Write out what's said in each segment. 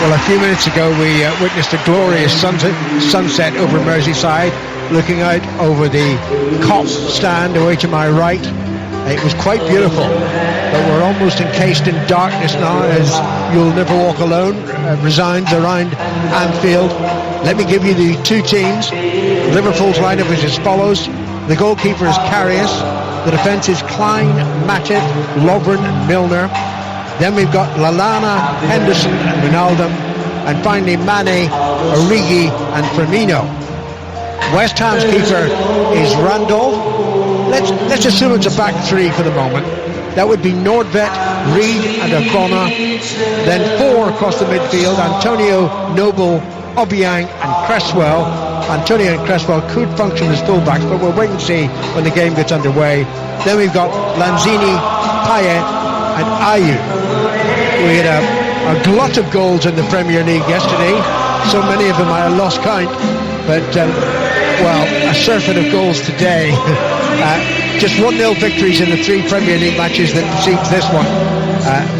Well, a few minutes ago we witnessed a glorious sunset over Merseyside, looking out over the Cop stand away to my right. It was quite beautiful, but we're almost encased in darkness now as You'll Never Walk Alone resounds around Anfield. Let me give you the two teams. Liverpool's lineup is as follows. The goalkeeper is Karius. The defence is Klein, Matip, Lovren and Milner. Then we've got Lallana, Henderson and Wijnaldum. And finally Mane, Origi and Firmino. West Ham's keeper is Randolph. Let's assume it's a back three for the moment. That would be Nordvet, Reed and O'Connor. Then four across the midfield, Antonio, Noble, Obiang and Cresswell. Antonio and Cresswell could function as fullbacks, but we'll wait and see when the game gets underway. Then we've got Lanzini, Payet and Ayew. We had a glut of goals in the Premier League yesterday. So many of them I lost count. But, a surfeit of goals today. Just 1-0 victories in the three Premier League matches that precedes this one.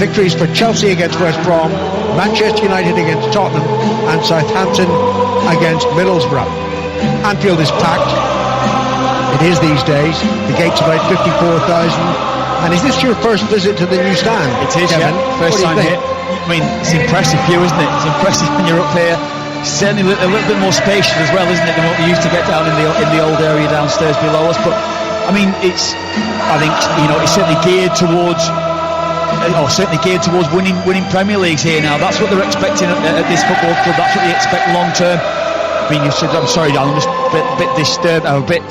Victories for Chelsea against West Brom, Manchester United against Tottenham and Southampton against Middlesbrough. Anfield is packed. It is these days. The gate's about 54,000. And is this your first visit to the new stand? It is, Kevin? Yeah. First time here. I mean, it's impressive view, isn't it? It's impressive when you're up here. Certainly a little bit more spacious as well, isn't it, than what we used to get down in the old area downstairs below us. But I mean, it's certainly geared towards winning Premier Leagues here now. That's what they're expecting at this football club. That's what they expect long term. I mean, you said, I'm sorry, Dan, I'm just a bit disturbed. I'm a bit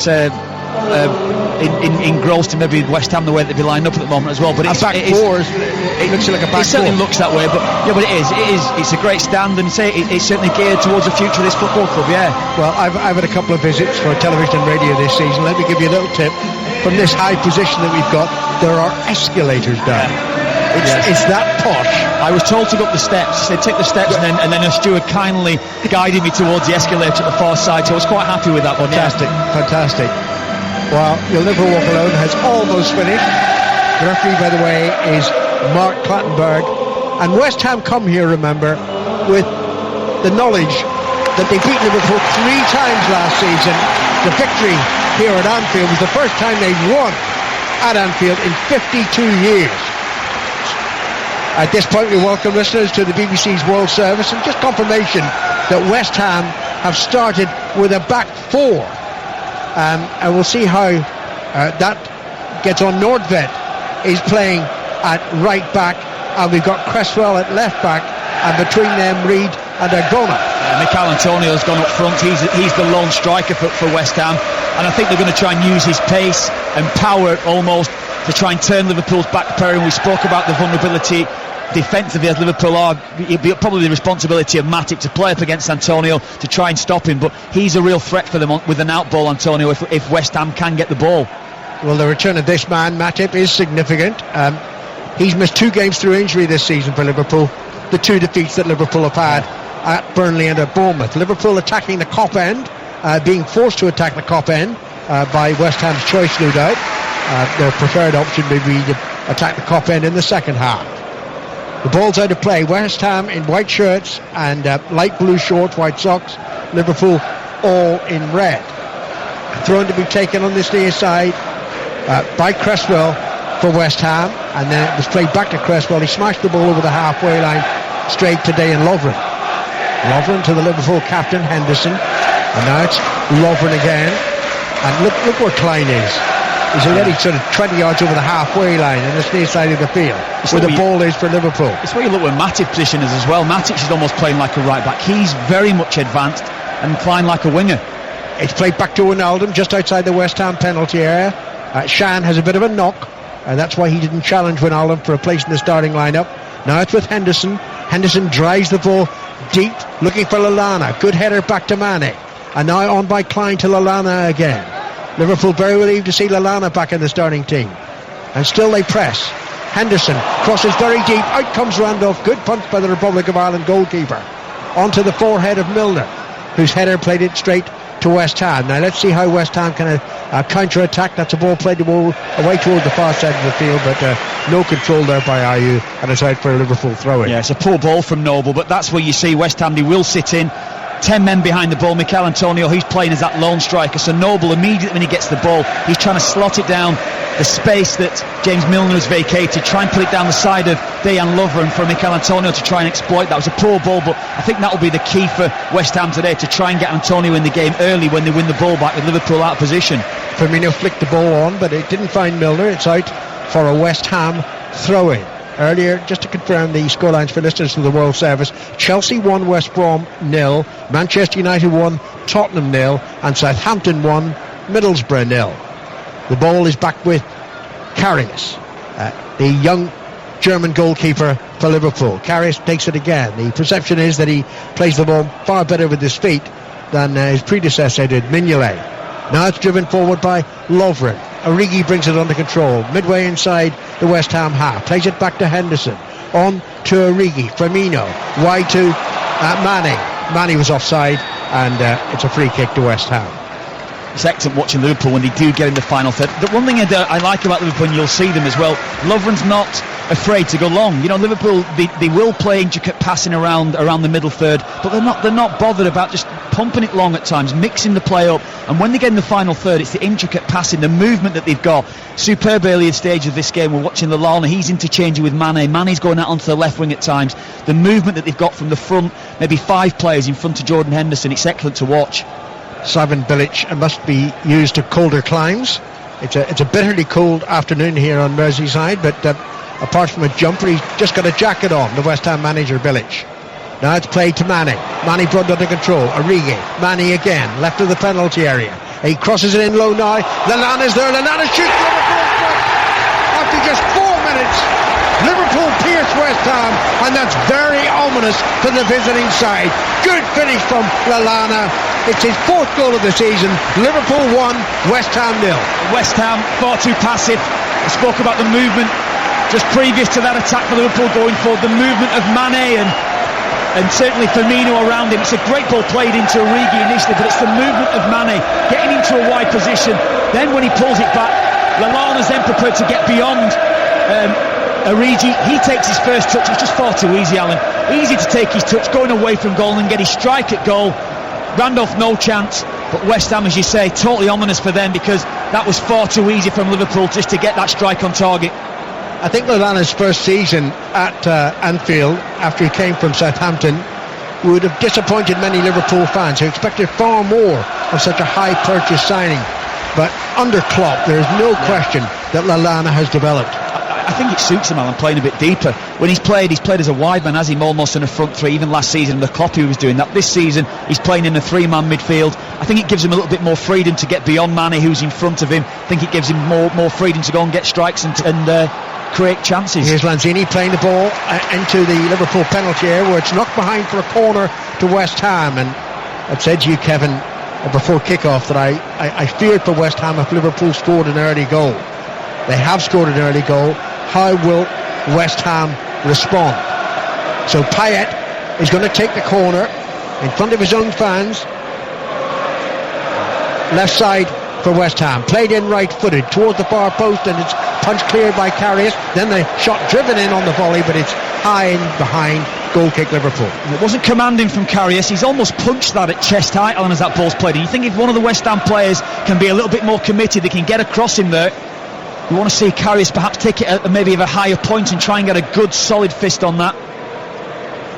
engrossed in maybe West Ham the way that they line up at the moment as well. But it looks like a back it certainly four. looks that way, but it is. It's a great stand, and it's certainly geared towards the future of this football club. Yeah. Well, I've had a couple of visits for television and radio this season. Let me give you a little tip. From this high position that we've got, there are escalators down. It's that posh. I was told to go up the steps. They take the steps, and then a steward kindly guided me towards the escalator at the far side. So I was quite happy with that one. Fantastic. Well, You'll Never Walk Alone has almost finished. The referee, by the way, is Mark Clattenburg. And West Ham come here, remember, with the knowledge that they beat Liverpool 3 times last season. The victory here at Anfield was the first time they've won at Anfield in 52 years. At this point, we welcome listeners to the BBC's World Service, and just confirmation that West Ham have started with a back four. And we'll see how that gets on. Nordvet is playing at right back, and we've got Cresswell at left back, and between them Reed and Agona. Mikel Antonio's gone up front. He's the lone striker for West Ham, and I think they're going to try and use his pace and power almost to try and turn Liverpool's back pair. And we spoke about the vulnerability defensively as Liverpool are. It'll be probably the responsibility of Matip to play up against Antonio to try and stop him, but he's a real threat for them with an out ball, Antonio, if West Ham can get the ball. Well, the return of this man, Matip, is significant. He's missed 2 games through injury this season for Liverpool. The 2 defeats that Liverpool have had at Burnley and at Bournemouth. Liverpool attacking the Kop end, being forced to attack the Kop end by West Ham's choice, no doubt. Their preferred option may be to attack the Kop end in the second half. The ball's out of play. West Ham in white shirts and light blue shorts, white socks. Liverpool all in red. Thrown to be taken on this near side by Cresswell for West Ham, and then it was played back to Cresswell. He smashed the ball over the halfway line straight to Dejan Lovren. Lovren to the Liverpool captain Henderson, and now it's Lovren again. And look where Klein is. He's already sort of 20 yards over the halfway line on this near side of the field, where the ball is for Liverpool. It's where you look where Matip's position is as well. Matic is almost playing like a right back. He's very much advanced, and Klein like a winger. It's played back to Wijnaldum just outside the West Ham penalty area. Shan has a bit of a knock, and that's why he didn't challenge Wijnaldum for a place in the starting lineup. Now it's with Henderson. Henderson drives the ball deep, looking for Lallana. Good header back to Mane, and now on by Klein to Lallana again. Liverpool very relieved to see Lallana back in the starting team, and still they press. Henderson crosses very deep, out comes Randolph. Good punch by the Republic of Ireland goalkeeper onto the forehead of Milner, whose header played it straight to West Ham. Now let's see how West Ham can counter-attack. That's a ball played away toward the far side of the field, but no control there by Ayew, and it's out for a Liverpool throw-in. Yeah, it's a poor ball from Noble, but that's where you see West Ham, they will sit in 10 men behind the ball. Mikel Antonio, he's playing as that lone striker, so Noble immediately when he gets the ball, he's trying to slot it down the space that James Milner has vacated, try and put it down the side of Dejan Lovren for Mikel Antonio to try and exploit. That was a poor ball, but I think that will be the key for West Ham today, to try and get Antonio in the game early when they win the ball back with Liverpool out of position. Firmino flicked the ball on, but it didn't find Milner. It's out for a West Ham throw-in. Earlier, just to confirm the scorelines for listeners to the World Service, Chelsea 1, West Brom 0, Manchester United 1, Tottenham 0, and Southampton 1, Middlesbrough 0. The ball is back with Karius, the young German goalkeeper for Liverpool. Karius takes it again. The perception is that he plays the ball far better with his feet than his predecessor did, Mignolet. Now it's driven forward by Lovren. Origi brings it under control, midway inside the West Ham half. Plays it back to Henderson. On to Origi. Firmino. Wide to Mane. Mane was offside, and it's a free kick to West Ham. It's excellent watching Liverpool when they do get in the final third. The one thing I like about Liverpool, and you'll see them as well, Lovren's not afraid to go long. You know, Liverpool, they will play intricate passing around the middle third, but they're not bothered about just pumping it long at times, mixing the play up. And when they get in the final third, it's the intricate passing, the movement that they've got. Superb earlier stage of this game, we're watching Lallana, he's interchanging with Mane. Mane's going out onto the left wing at times. The movement that they've got from the front, maybe 5 players in front of Jordan Henderson, it's excellent to watch. Slaven Bilic must be used to colder climes. It's a bitterly cold afternoon here on Merseyside, but apart from a jumper, he's just got a jacket on, the West Ham manager Bilic. Now it's played to Mane. Mane brought under control. Origi. Mane again, left of the penalty area. He crosses it in low now. Lallana's there. Lallana shoots Liverpool. After just 4 minutes, Liverpool pierce West Ham, and that's very ominous for the visiting side. Good finish from Lallana. It's his 4th goal of the season. Liverpool 1, West Ham 0. West Ham far too passive. I spoke about the movement just previous to that attack for Liverpool going forward. The movement of Mane and certainly Firmino around him. It's a great ball played into Origi initially, but it's the movement of Mane getting into a wide position. Then when he pulls it back, Lallana's then prepared to get beyond Origi. He takes his first touch. It's just far too easy, Alan. Easy to take his touch, going away from goal and get his strike at goal. Randolph, no chance, but West Ham, as you say, totally ominous for them, because that was far too easy from Liverpool just to get that strike on target. I think Lallana's first season at Anfield, after he came from Southampton, would have disappointed many Liverpool fans who expected far more of such a high purchase signing. But under Klopp, there is no question that Lallana has developed. I think it suits him, Alan, playing a bit deeper. When he's played as a wide man, as him almost in a front three. Even last season, the Klopp, he was doing that. This season, he's playing in a 3-man midfield. I think it gives him a little bit more freedom to get beyond Mane, who's in front of him. I think it gives him more freedom to go and get strikes and create chances. Here's Lanzini playing the ball into the Liverpool penalty area, where it's knocked behind for a corner to West Ham. And I've said to you, Kevin, before kick-off, that I feared for West Ham if Liverpool scored an early goal. They have scored an early goal. How will West Ham respond? So Payet is going to take the corner in front of his own fans. Left side for West Ham. Played in right-footed towards the far post, and it's punched cleared by Karius. Then the shot driven in on the volley, but it's high in behind. Goal kick Liverpool. It wasn't commanding from Karius. He's almost punched that at chest height, Alan, as that ball's played. And you think if one of the West Ham players can be a little bit more committed, they can get across him there. You want to see Karius perhaps take it at maybe of a higher point and try and get a good solid fist on that.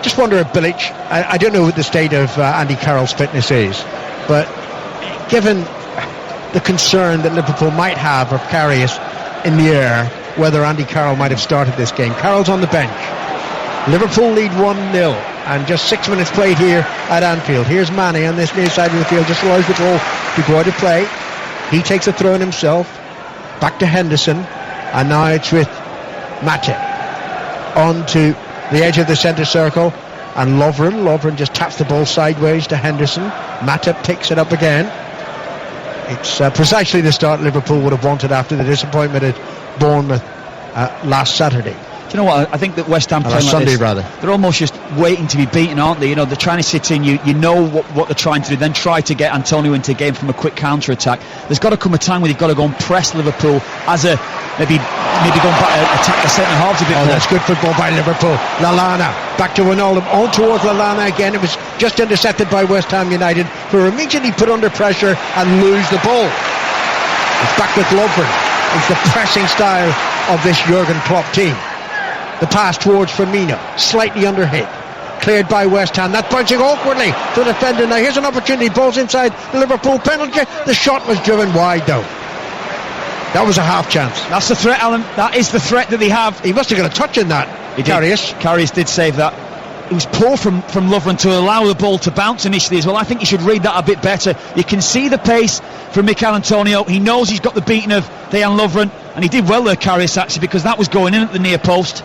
Just wonder if Bilic, I don't know what the state of Andy Carroll's fitness is, but given the concern that Liverpool might have of Karius in the air, whether Andy Carroll might have started this game. Carroll's on the bench. Liverpool lead 1-0, and just 6 minutes played here at Anfield. Here's Mane on this near side of the field, just allows the ball to go out of play. He takes a throw in himself. Back to Henderson, and now it's with Matip on to the edge of the centre circle, and Lovren just taps the ball sideways to Henderson. Matip picks it up again. It's precisely the start Liverpool would have wanted after the disappointment at Bournemouth last Saturday. Do you know what? I think that West Ham last Sunday, rather. They're almost just waiting to be beaten, aren't they? You know, they're trying to sit in. You know what they're trying to do. Then try to get Antonio into the game from a quick counter attack. There's got to come a time when you've got to go and press Liverpool as a maybe going back attack the centre halves a bit more. That's good football by Liverpool. Lallana back to Wijnaldum, on towards Lallana again. It was just intercepted by West Ham United, who were immediately put under pressure and lose the ball. It's back with Lovren. It's the pressing style of this Jurgen Klopp team. The pass towards Firmino, slightly under hit, cleared by West Ham. That's bouncing awkwardly to the defender. Now here's an opportunity. Ball's inside the Liverpool penalty. The shot was driven wide though. That was a half chance. That's the threat, Alan. That is the threat that they have. He must have got a touch in that. Karius did save that. It was poor from Lovren to allow the ball to bounce initially as well. I think you should read that a bit better. You can see the pace from Mikel Antonio. He knows he's got the beating of Dejan Lovren, and he did well there, Karius, actually, because that was going in at the near post.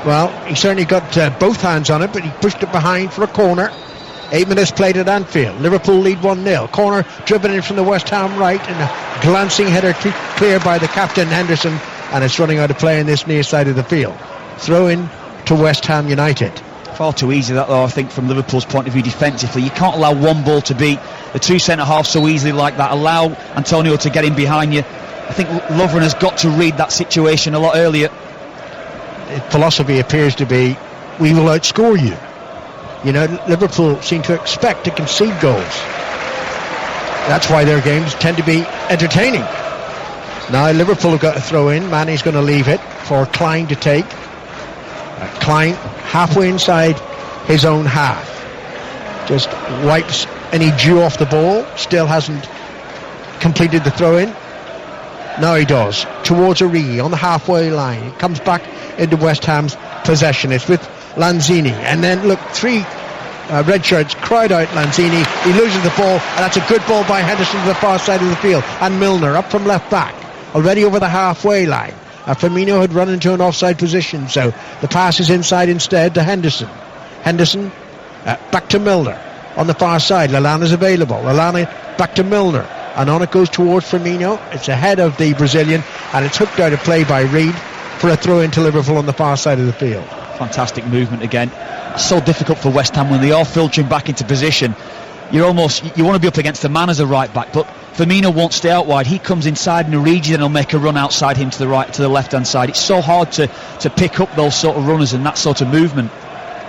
Well, he certainly got both hands on it, but he pushed it behind for a corner. 8 minutes played at Anfield. Liverpool lead 1-0. Corner driven in from the West Ham right, and a glancing header cleared by the captain Henderson, and it's running out of play in this near side of the field. Throw in to West Ham United. Far too easy that though, I think, from Liverpool's point of view defensively. You can't allow one ball to beat the two centre-halves so easily like that. Allow Antonio to get in behind you. I think Lovren has got to read that situation a lot earlier. Philosophy appears to be, we will outscore you. You know, Liverpool seem to expect to concede goals. That's why their games tend to be entertaining. Now Liverpool have got to throw in. Mane's going to leave it for Klein to take. Klein halfway inside his own half. Just wipes any dew off the ball. Still hasn't completed the throw in. Now he does. Towards Origi on the halfway line. It comes back into West Ham's possession. It's with Lanzini. And then look, three red shirts crowd out Lanzini. He loses the ball, and that's a good ball by Henderson to the far side of the field. And Milner up from left back, already over the halfway line. Firmino had run into an offside position, so the pass is inside instead to Henderson. Henderson back to Milner on the far side. Lallana's available. Lallana back to Milner, and on it goes towards Firmino. It's ahead of the Brazilian, and it's hooked out of play by Reed for a throw into Liverpool on the far side of the field. Fantastic movement again. So difficult for West Ham when they are filtering back into position. You want to be up against the man as a right back, but Firmino won't stay out wide. He comes inside, and Origi then will make a run outside him to the right, to the left hand side. It's so hard to pick up those sort of runners and that sort of movement.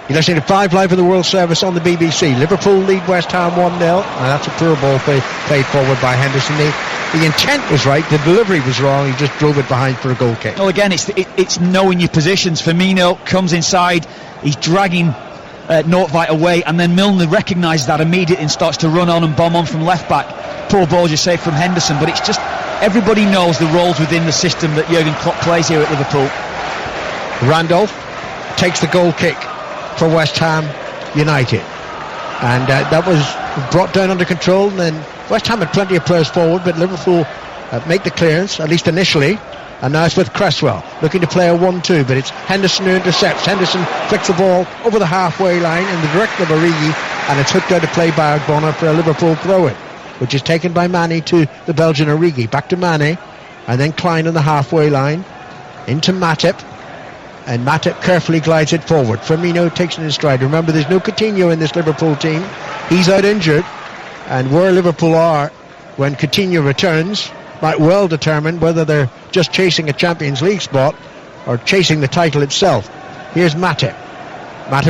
You're listening to 5 Live in the World Service on the BBC. Liverpool lead West Ham 1-0. That's a poor ball played forward by Henderson. The intent was right, the delivery was wrong. He just drove it behind for a goal kick. Well, again, it's knowing your positions. Firmino comes inside, he's dragging Nordtveit away, and then Milner recognises that immediately and starts to run on and bomb on from left back. Poor ball, just saved from Henderson, but it's just everybody knows the roles within the system that Jurgen Klopp plays here at Liverpool. Randolph takes the goal kick for West Ham United, and that was brought down under control, and then West Ham had plenty of players forward, but Liverpool make the clearance, at least initially. And now it's with Cresswell, looking to play a 1-2, but it's Henderson who intercepts. Henderson flicks the ball over the halfway line in the direction of Origi, and it's hooked out of play by Ogbonna for a Liverpool throw-in, which is taken by Mane to the Belgian Origi. Back to Mane, and then Klein on the halfway line, into Matip, and Matip carefully glides it forward. Firmino takes it in stride. Remember, there's no Coutinho in this Liverpool team. He's out injured, and where Liverpool are when Coutinho returns might well determine whether they're just chasing a Champions League spot or chasing the title itself. Here's Matip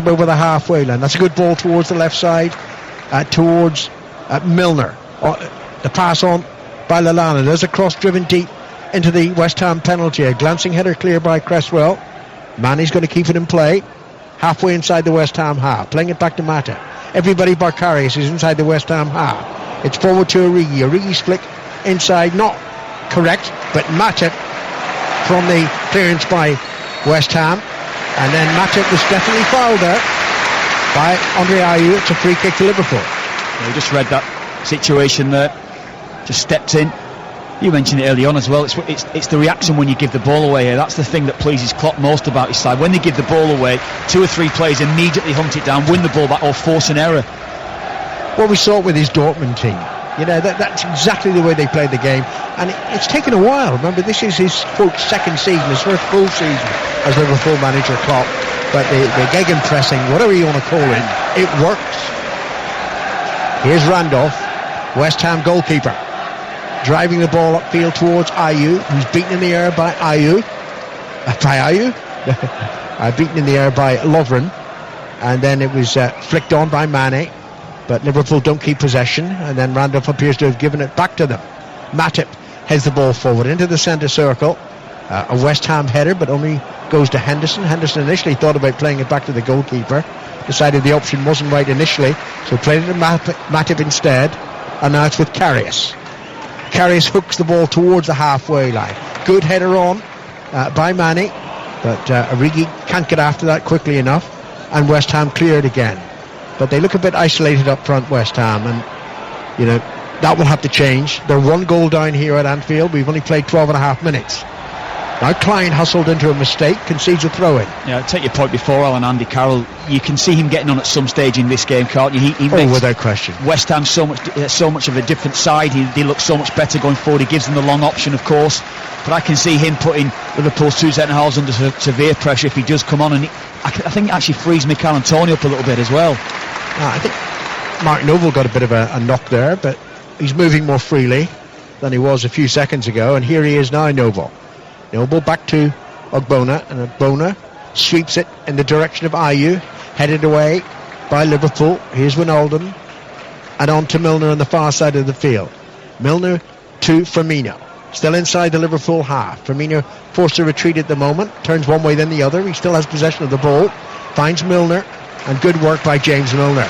over the halfway line. That's a good ball towards the left side, towards Milner. The pass on by Lallana. There's a cross driven deep into the West Ham penalty. A glancing header clear by Cresswell. Mane's going to keep it in play halfway inside the West Ham half, playing it back to Matip. Everybody but Karius is inside the West Ham half. It's forward to Origi. Origi's flick inside, not correct, but Matip from the clearance by West Ham, and then Matip was definitely fouled there by Andre Ayew. It's a free kick to Liverpool. We just read that situation there, just stepped in. You mentioned it early on as well. It's the reaction when you give the ball away here. That's the thing that pleases Klopp most about his side. When they give the ball away, 2 or 3 players immediately hunt it down, win the ball back, or force an error. Well, we saw it with his Dortmund team. That's exactly the way they played the game, and it's taken a while. Remember, this is his quote second season, his first full season as Liverpool manager, Klopp. But the gegenpressing, whatever you want to call it works. Here's Randolph, West Ham goalkeeper, driving the ball upfield towards Ayew, who's beaten in the air by Ayew. Beaten in the air by Lovren, and then it was flicked on by Mane, but Liverpool don't keep possession, and then Randolph appears to have given it back to them. Matip heads the ball forward into the centre circle, a West Ham header, but only goes to Henderson. Henderson initially thought about playing it back to the goalkeeper, decided the option wasn't right initially, so played it to Matip instead, and now it's with Karius. Karius hooks the ball towards the halfway line. Good header on by Mane, but Origi can't get after that quickly enough, and West Ham cleared again. But they look a bit isolated up front, West Ham, and that will have to change. They're 1 goal down here at Anfield. We've only played 12.5 minutes. Now Klein hustled into a mistake, concedes a throw-in. Yeah, take your point before, Alan. Andy Carroll, you can see him getting on at some stage in this game, can't you? He makes without question. West Ham so much of a different side. He looks so much better going forward. He gives them the long option, of course, but I can see him putting Liverpool's two centre halves under severe pressure if he does come on, and I think it actually frees Mikel Antonio up a little bit as well. I think Mark Noble got a bit of a knock there, but he's moving more freely than he was a few seconds ago, and here he is now, Noble back to Ogbonna, and Ogbonna sweeps it in the direction of Ayew, headed away by Liverpool. Here's Wijnaldum, and on to Milner on the far side of the field. Milner to Firmino, still inside the Liverpool half. Firmino forced to retreat at the moment, turns one way then the other. He still has possession of the ball, finds Milner, and good work by James Milner.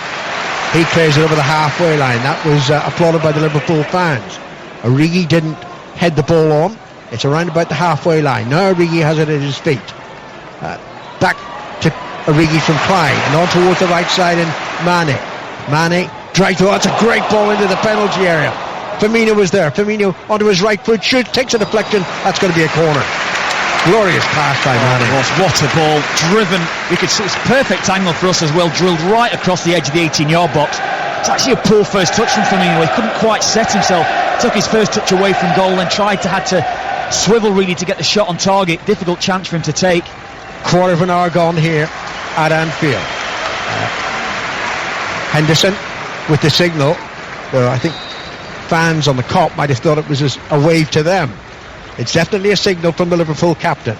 He clears it over the halfway line. That was applauded by the Liverpool fans. Origi didn't head the ball on. It's around about the halfway line. Now Origi has it at his feet. Back to Origi from Klein, and on towards the right side, and Mane drives. Oh, that's a great ball into the penalty area. Firmino was there. Firmino onto his right foot, shoots, takes a deflection. That's going to be a corner. Glorious pass by Mane. What a ball, driven. You could see it's perfect angle for us as well, drilled right across the edge of the 18-yard box. It's actually a poor first touch from Firmino. He couldn't quite set himself. Took his first touch away from goal and had to swivel really to get the shot on target. Difficult chance for him to take. Quarter of an hour gone here at Anfield. Henderson with the signal. Well, I think fans on the Kop might have thought it was a wave to them. It's definitely a signal from the Liverpool captain.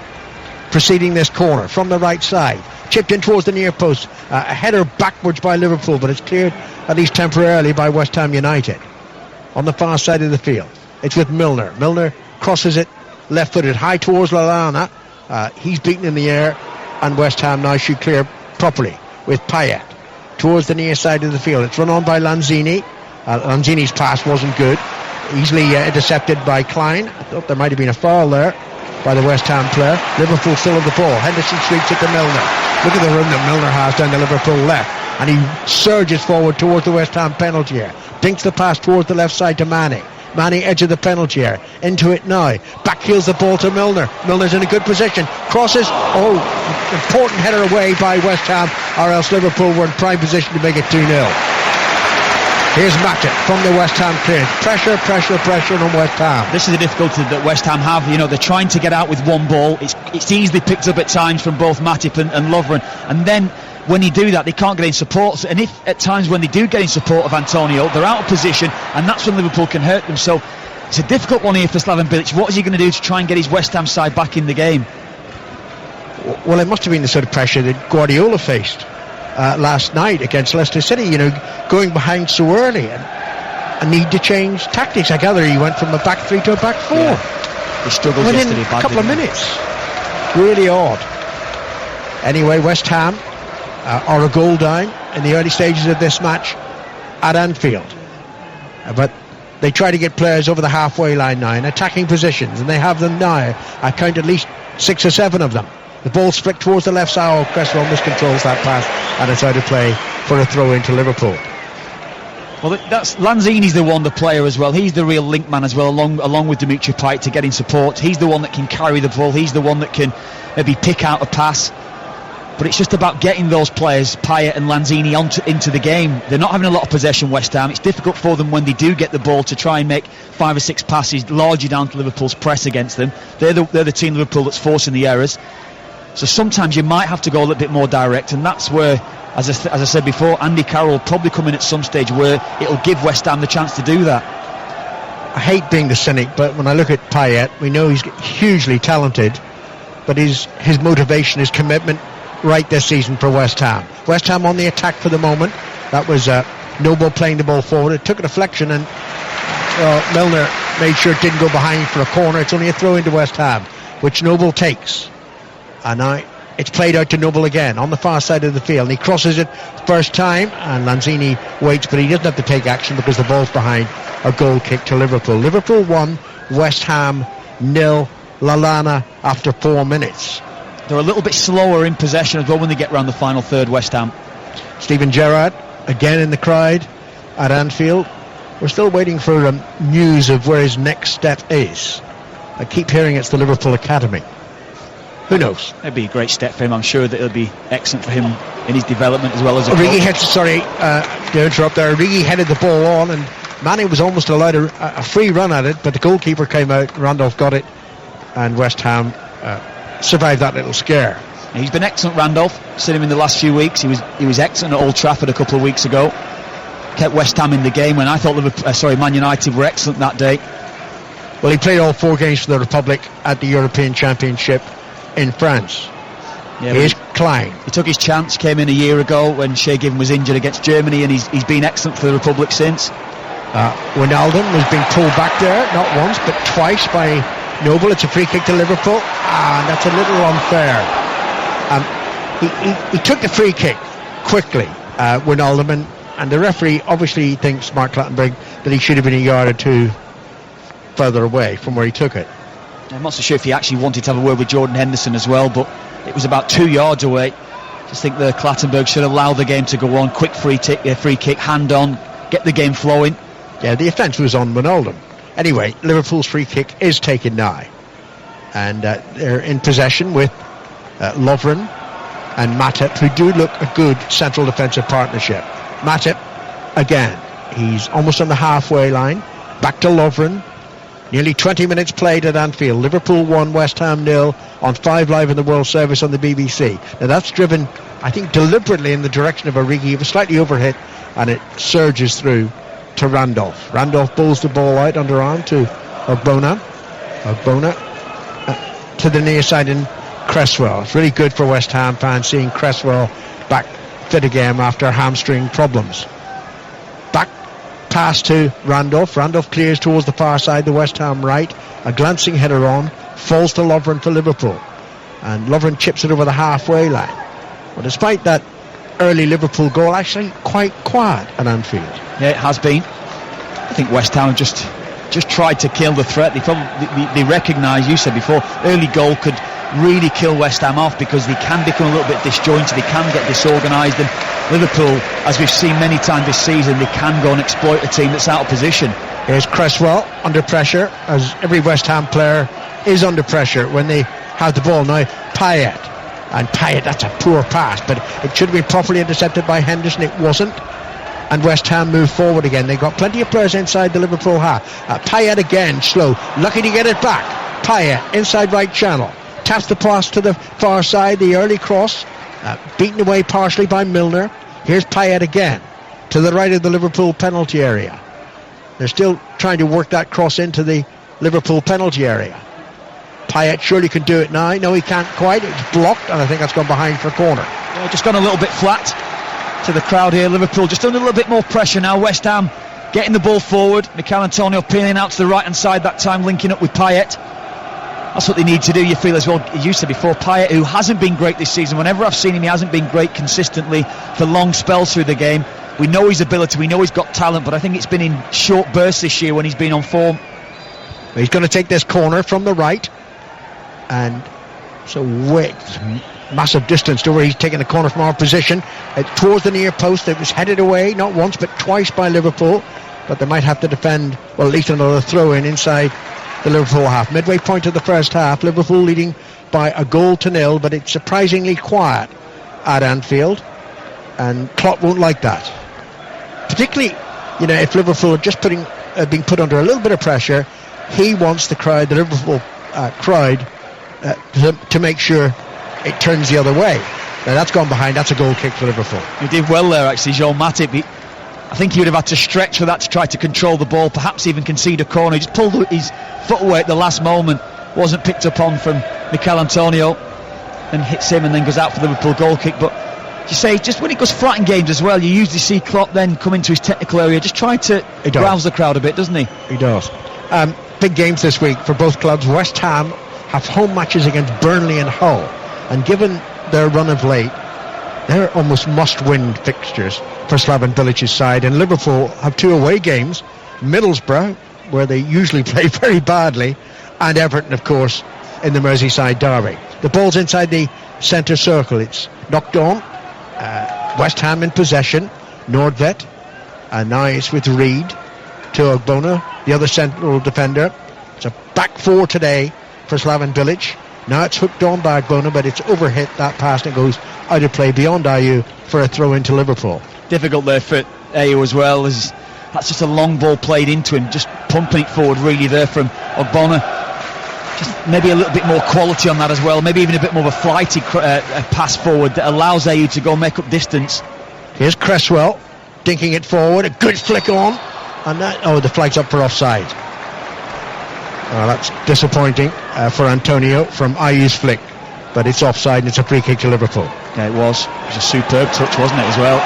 Proceeding this corner from the right side, chipped in towards the near post. A header backwards by Liverpool, but it's cleared at least temporarily by West Ham United. On the far side of the field, it's with Milner. Milner crosses it left-footed high towards Lallana. He's beaten in the air, and West Ham now should clear properly with Payet towards the near side of the field. It's run on by Lanzini. Lanzini's pass wasn't good, easily intercepted by Klein. I thought there might have been a foul there by the West Ham player. Liverpool still on the ball. Henderson sweeps it to Milner. Look at the room that Milner has down the Liverpool left, and he surges forward towards the West Ham penalty area. Dinks the pass towards the left side to Mane. Mane edge of the penalty area, into it now, backheels the ball to Milner. Milner's in a good position, crosses, important header away by West Ham, or else Liverpool were in prime position to make it 2-0. Here's Matip from the West Ham clearance. Pressure on West Ham. This is the difficulty that West Ham have. They're trying to get out with one ball. It's easily picked up at times from both Matip and Lovren, and then when you do that, they can't get in support, and if at times when they do get in support of Antonio, they're out of position, and that's when Liverpool can hurt them. So it's a difficult one here for Slaven Bilic. What is he going to do to try and get his West Ham side back in the game? Well, it must have been the sort of pressure that Guardiola faced last night against Leicester City, going behind so early, and a need to change tactics. I gather he went from a back three to a back four. Yeah. He struggled yesterday a couple of minutes. Really odd. Anyway, West Ham are a goal down in the early stages of this match at Anfield, but they try to get players over the halfway line now in attacking positions, and they have them now. I count at least 6 or 7 of them. The ball's flicked towards the left side. Cresswell miscontrols that pass, and it's out of play for a throw into Liverpool. Well, that's Lanzini's the player as well. He's the real link man as well, along with Dimitri Payet to get in support. He's the one that can carry the ball. He's the one that can maybe pick out a pass. But it's just about getting those players, Payet and Lanzini, into the game. They're not having a lot of possession, West Ham. It's difficult for them when they do get the ball to try and make 5 or 6 passes, largely down to Liverpool's press against them. They're the team, Liverpool, that's forcing the errors. So sometimes you might have to go a little bit more direct, and that's where, as I said before, Andy Carroll will probably come in at some stage where it'll give West Ham the chance to do that. I hate being the cynic, but when I look at Payet, we know he's hugely talented, but his motivation, his commitment, right this season for West Ham. West Ham on the attack for the moment. That was Noble playing the ball forward. It took a deflection, and Milner made sure it didn't go behind for a corner. It's only a throw into West Ham, which Noble takes. And now it's played out to Noble again on the far side of the field. And he crosses it first time, and Lanzini waits, but he doesn't have to take action because the ball's behind. A goal kick to Liverpool. Liverpool 1, West Ham 0. Lallana after 4 minutes. They're a little bit slower in possession as well when they get around the final third, West Ham. Steven Gerrard again in the crowd at Anfield. We're still waiting for news of where his next step is. I keep hearing it's the Liverpool Academy. Who knows? It'd be a great step for him. I'm sure that it'll be excellent for him in his development as well as a Origi to interrupt there. Origi headed the ball on, and Mane was almost allowed a free run at it, but the goalkeeper came out, Randolph got it, and West Ham survived that little scare. He's been excellent, Randolph. Seen him in the last few weeks. He was excellent at Old Trafford a couple of weeks ago. Kept West Ham in the game when I thought Man United were excellent that day. Well, he played all 4 games for the Republic at the European Championship in France. Yeah, Here's Klein. He took his chance, came in a year ago when Shea Given was injured against Germany, and he's been excellent for the Republic since. Wijnaldum has been pulled back there, not once but twice by Noble. It's a free kick to Liverpool, and that's a little unfair. He took the free kick quickly, Wijnaldum, and the referee obviously thinks, Mark Clattenburg, that he should have been a yard or two further away from where he took it. I'm not so sure if he actually wanted to have a word with Jordan Henderson as well, but it was about 2 yards away. Just think that Clattenburg should allow the game to go on. Quick free kick, hand on, get the game flowing. Yeah, the offence was on Wijnaldum. Anyway, Liverpool's free kick is taken now, and they're in possession with Lovren and Matip, who do look a good central defensive partnership. Matip again, he's almost on the halfway line. Back to Lovren. Nearly 20 minutes played at Anfield. Liverpool 1, West Ham 0 on 5 Live in the World Service on the BBC. Now that's driven, I think, deliberately in the direction of Origi. He was slightly overhit, and it surges through to Randolph. Randolph bowls the ball out underarm to Ogbonna to the near side in Cresswell. It's really good for West Ham fans seeing Cresswell back fit again after hamstring problems. Back pass to Randolph. Randolph clears towards the far side, the West Ham right. A glancing header on, falls to Lovren for Liverpool, and Lovren chips it over the halfway line. Well, despite that early Liverpool goal, actually quite quiet at Anfield. Yeah, it has been. I think West Ham just tried to kill the threat. They recognise, you said before, early goal could really kill West Ham off because they can become a little bit disjointed, they can get disorganised, and Liverpool, as we've seen many times this season, they can go and exploit a team that's out of position. Here's Cresswell under pressure, as every West Ham player is under pressure when they have the ball. Now Payet, that's a poor pass, but it should have been properly intercepted by Henderson. It wasn't, and West Ham move forward again. They've got plenty of players inside the Liverpool half. Payet again, slow, lucky to get it back. Payet inside right channel, taps the pass to the far side, the early cross, beaten away partially by Milner. Here's Payet again to the right of the Liverpool penalty area. They're still trying to work that cross into the Liverpool penalty area. Payet surely can do it now. No, he can't quite. It's blocked, and I think that's gone behind for a corner. Yeah, just gone a little bit flat to the crowd here. Liverpool just under a little bit more pressure now. West Ham getting the ball forward. Mikel Antonio peeling out to the right hand side that time, linking up with Payet. That's what they need to do, you feel as well. You said before, Payet, who hasn't been great this season. Whenever I've seen him, he hasn't been great consistently for long spells through the game. We know his ability, we know he's got talent, but I think it's been in short bursts this year when he's been on form. He's going to take this corner from the right, and so massive distance to where he's taking the corner from our position towards the near post. It was headed away not once but twice by Liverpool, but they might have to defend, well, at least another throw in inside the Liverpool half. Midway point of the first half, Liverpool leading by 1-0, but it's surprisingly quiet at Anfield, and Klopp won't like that. Particularly, if Liverpool are just being put under a little bit of pressure, he wants the Liverpool crowd, to make sure it turns the other way. Now that's gone behind. That's a goal kick for Liverpool. He did well there, actually, Joel Matip. I think he would have had to stretch for that to try to control the ball, perhaps even concede a corner. He just pulled his foot away at the last moment, wasn't picked up on from Mikel Antonio, and hits him and then goes out for the Liverpool goal kick. But you say, just when it goes flat in games as well, you usually see Klopp then come into his technical area, just try to rouse the crowd a bit, doesn't he? He does. Big games this week for both clubs. West Ham have home matches against Burnley and Hull, and given their run of late, they're almost must-win fixtures for Slaven Bilic's side. And Liverpool have 2 away games, Middlesbrough, where they usually play very badly, and Everton, of course, in the Merseyside derby. The ball's inside the centre circle. It's knocked on. West Ham in possession. Nordvet, and now it's with Reed to Ogbonna, the other central defender. It's a back 4 today for Slaven Bilic. Now it's hooked on by Ogbonna, but it's overhit that pass and it goes out of play beyond Ayew for a throw into Liverpool. Difficult there for Ayew as well. That's just a long ball played into him, just pumping it forward really there from Ogbonna. Just maybe a little bit more quality on that as well, maybe even a bit more of a flighty pass forward that allows Ayew to go make up distance. Here's Cresswell dinking it forward, a good flick on, and the flag's up for offside. That's disappointing for Antonio from Ayew's flick, but it's offside and it's a free kick to Liverpool. Yeah, it was a superb touch, wasn't it, as well?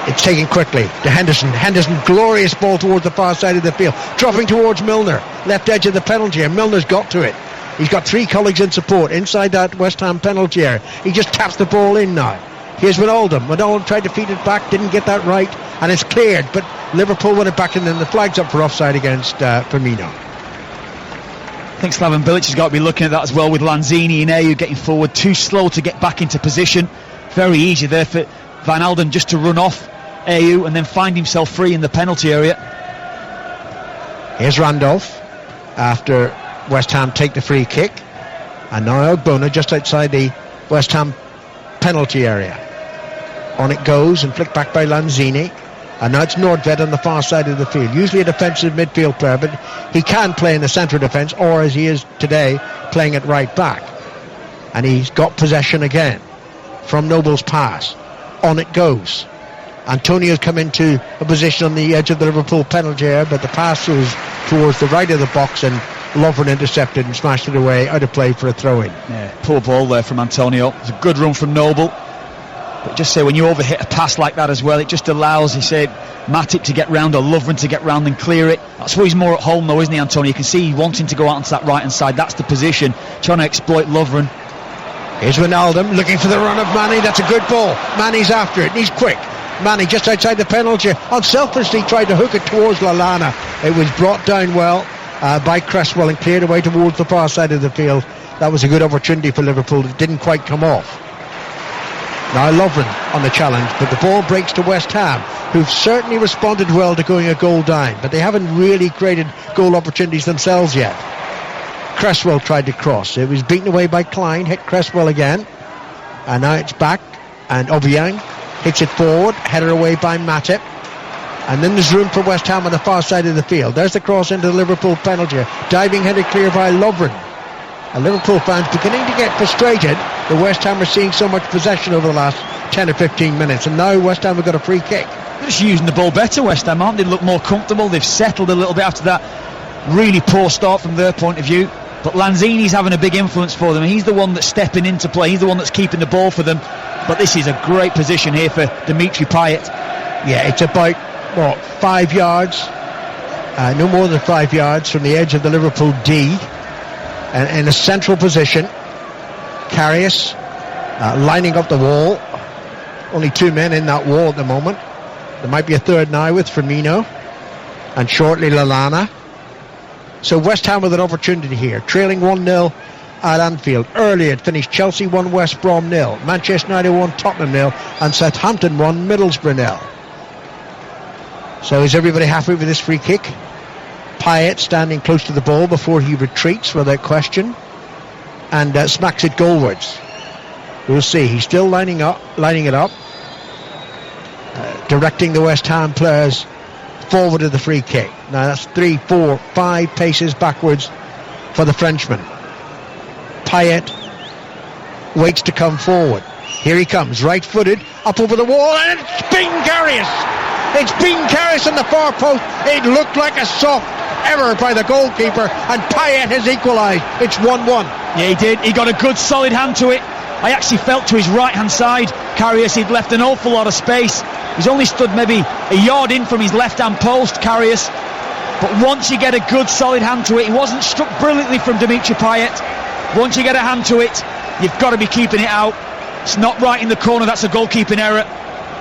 It's taken quickly to Henderson. Glorious ball towards the far side of the field, dropping towards Milner, left edge of the penalty area. Milner's got to it. He's got 3 colleagues in support inside that West Ham penalty area. He just taps the ball in now. Here's Wijnaldum. Wijnaldum tried to feed it back, didn't get that right, and it's cleared, but Liverpool won it back, and then the flag's up for offside against Firmino. I think Slaven Bilic has got to be looking at that as well, with Lanzini and Ayew getting forward, too slow to get back into position. Very easy there for Wijnaldum just to run off Ayew and then find himself free in the penalty area. Here's Randolph after West Ham take the free kick, and now Ogbonna just outside the West Ham penalty area. On it goes and flicked back by Lanzini, and now it's Nordvet on the far side of the field, usually a defensive midfield player, but he can play in the centre of defence, or as he is today, playing at right back. And he's got possession again from Noble's pass. On it goes. Antonio's come into a position on the edge of the Liverpool penalty area, but the pass was towards the right of the box, and Lovren intercepted and smashed it away, out of play for a throw-in. Yeah, poor ball there from Antonio. It's a good run from Noble. But just say, when you overhit a pass like that as well, it just allows, he said, Matip to get round or Lovren to get round and clear it. That's where he's more at home though, isn't he, Antonio? You can see wanting to go out onto that right hand side. That's the position, trying to exploit Lovren. Here's Wijnaldum looking for the run of Manny. That's a good ball. Manny's after it, and he's quick. Manny just outside the penalty, unselfishly tried to hook it towards Lallana. It was brought down well by Cresswell and cleared away towards the far side of the field. That was a good opportunity for Liverpool. It didn't quite come off. Now Lovren on the challenge, but the ball breaks to West Ham, who've certainly responded well to going a goal down, but they haven't really created goal opportunities themselves yet. Cresswell tried to cross. It was beaten away by Klein, hit Cresswell again, and now it's back, and Obiang hits it forward, header away by Matip, and then there's room for West Ham on the far side of the field. There's the cross into the Liverpool penalty, diving header clear by Lovren. And Liverpool fans beginning to get frustrated that West Ham are seeing so much possession over the last 10 or 15 minutes, and now West Ham have got a free kick. They're just using the ball better, West Ham, aren't they? They look more comfortable. They've settled a little bit after that really poor start from their point of view, but Lanzini's having a big influence for them. He's the one that's stepping into play. He's the one that's keeping the ball for them. But this is a great position here for Dimitri Payet. Yeah, it's about 5 yards, no more than 5 yards from the edge of the Liverpool D, and in a central position. Karius lining up the wall. Only 2 men in that wall at the moment. There might be a third now with Firmino, and shortly Lallana. So West Ham with an opportunity here, trailing 1-0 at Anfield. Earlier it finished Chelsea 1, West Brom 0, Manchester United 1, Tottenham 0, and Southampton 1, Middlesbrough 0. So is everybody happy with this free kick? Payet standing close to the ball before he retreats without question, and smacks it goalwards. We'll see. He's still lining it up, directing the West Ham players forward of the free kick. Now that's 3, 4, 5 paces backwards for the Frenchman. Payet waits to come forward. Here he comes, right-footed, up over the wall, and it's been Karius. It's been Karius on the far post. It looked like a soft error by the goalkeeper, and Payet has equalised. It's 1-1. Yeah, he did. He got a good solid hand to it. I actually felt to his right-hand side, Karius, he'd left an awful lot of space. He's only stood maybe a yard in from his left-hand post, Karius. But once you get a good solid hand to it, he wasn't struck brilliantly from Dimitri Payet. Once you get a hand to it, you've got to be keeping it out. It's not right in the corner. That's a goalkeeping error.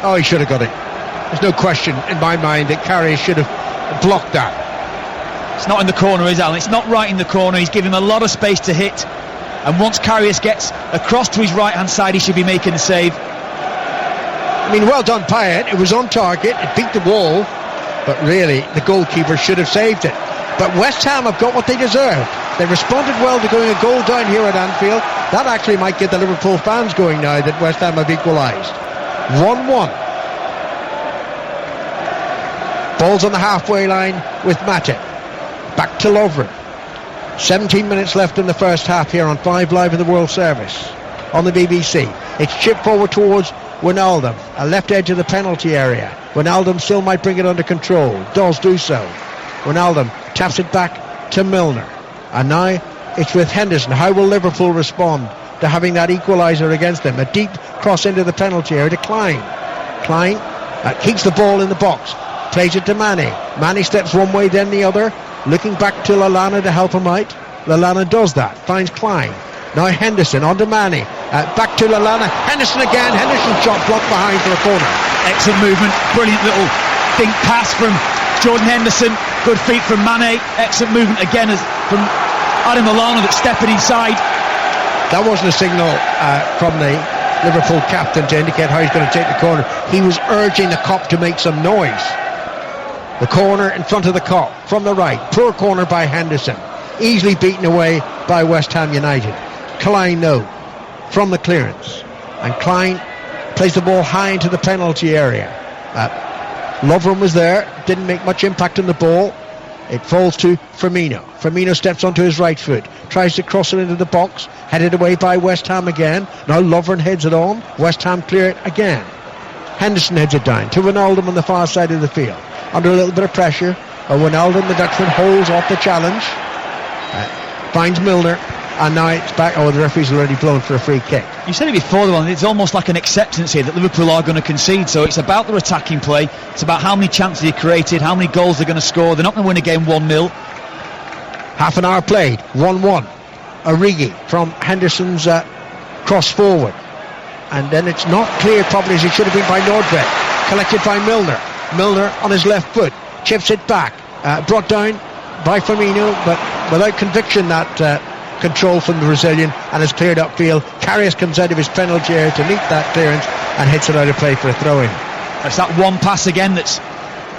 Oh, he should have got it. There's no question in my mind that Karius should have blocked that. It's not in the corner, is it, Alan? It's not right in the corner. He's given him a lot of space to hit. And once Karius gets across to his right-hand side, he should be making the save. I mean, well done, Payet. It was on target. It beat the wall. But really, the goalkeeper should have saved it. But West Ham have got what they deserve. They responded well to going a goal down here at Anfield. That actually might get the Liverpool fans going now that West Ham have equalised. 1-1. Ball's on the halfway line with Matip. Back to Lovren. 17 minutes left in the first half here on 5 Live in the World Service on the BBC. It's chipped forward towards Wijnaldum, a left edge of the penalty area. Wijnaldum still might bring it under control. Does do so. Wijnaldum taps it back to Milner. And now it's with Henderson. How will Liverpool respond to having that equaliser against them? A deep cross into the penalty area to Klein. Klein keeps the ball in the box. Plays it to Mane. Mane steps one way, then the other. Looking back to Lallana to help him out. Lallana does that. Finds Klein. Now Henderson on to Mane. Back to Lallana. Henderson again. Henderson shot blocked behind for a corner. Excellent movement. Brilliant little think pass from Jordan Henderson. Good feet from Mane. Excellent movement again from Adam Lallana that's stepping inside. That wasn't a signal from the Liverpool captain to indicate how he's going to take the corner. He was urging the Kop to make some noise. The corner in front of the Kop from the right. Poor corner by Henderson. Easily beaten away by West Ham United. Klein no. From the clearance. And Klein plays the ball high into the penalty area. Lovren was there. Didn't make much impact on the ball. It falls to Firmino. Firmino steps onto his right foot. Tries to cross it into the box. Headed away by West Ham again. Now Lovren heads it on. West Ham clear it again. Henderson heads it down to Wijnaldum on the far side of the field. Under a little bit of pressure. Wijnaldum, the Dutchman, holds off the challenge. Finds Milner. And now it's back. Oh, the referee's already blown for a free kick. You said it before, though, it's almost like an acceptance here that Liverpool are going to concede. So it's about their attacking play. It's about how many chances they created, how many goals they're going to score. They're not going to win a game 1-0. Half an hour played. 1-1. Origi from Henderson's cross forward. And then it's not clear probably as it should have been by Nordved. Collected by Milner. Milner on his left foot. Chips it back. Brought down by Firmino, but without conviction that... control from the Brazilian, and is cleared upfield. Karius comes out of his penalty area to meet that clearance and hits it out of play for a throw-in. It's that one pass again that's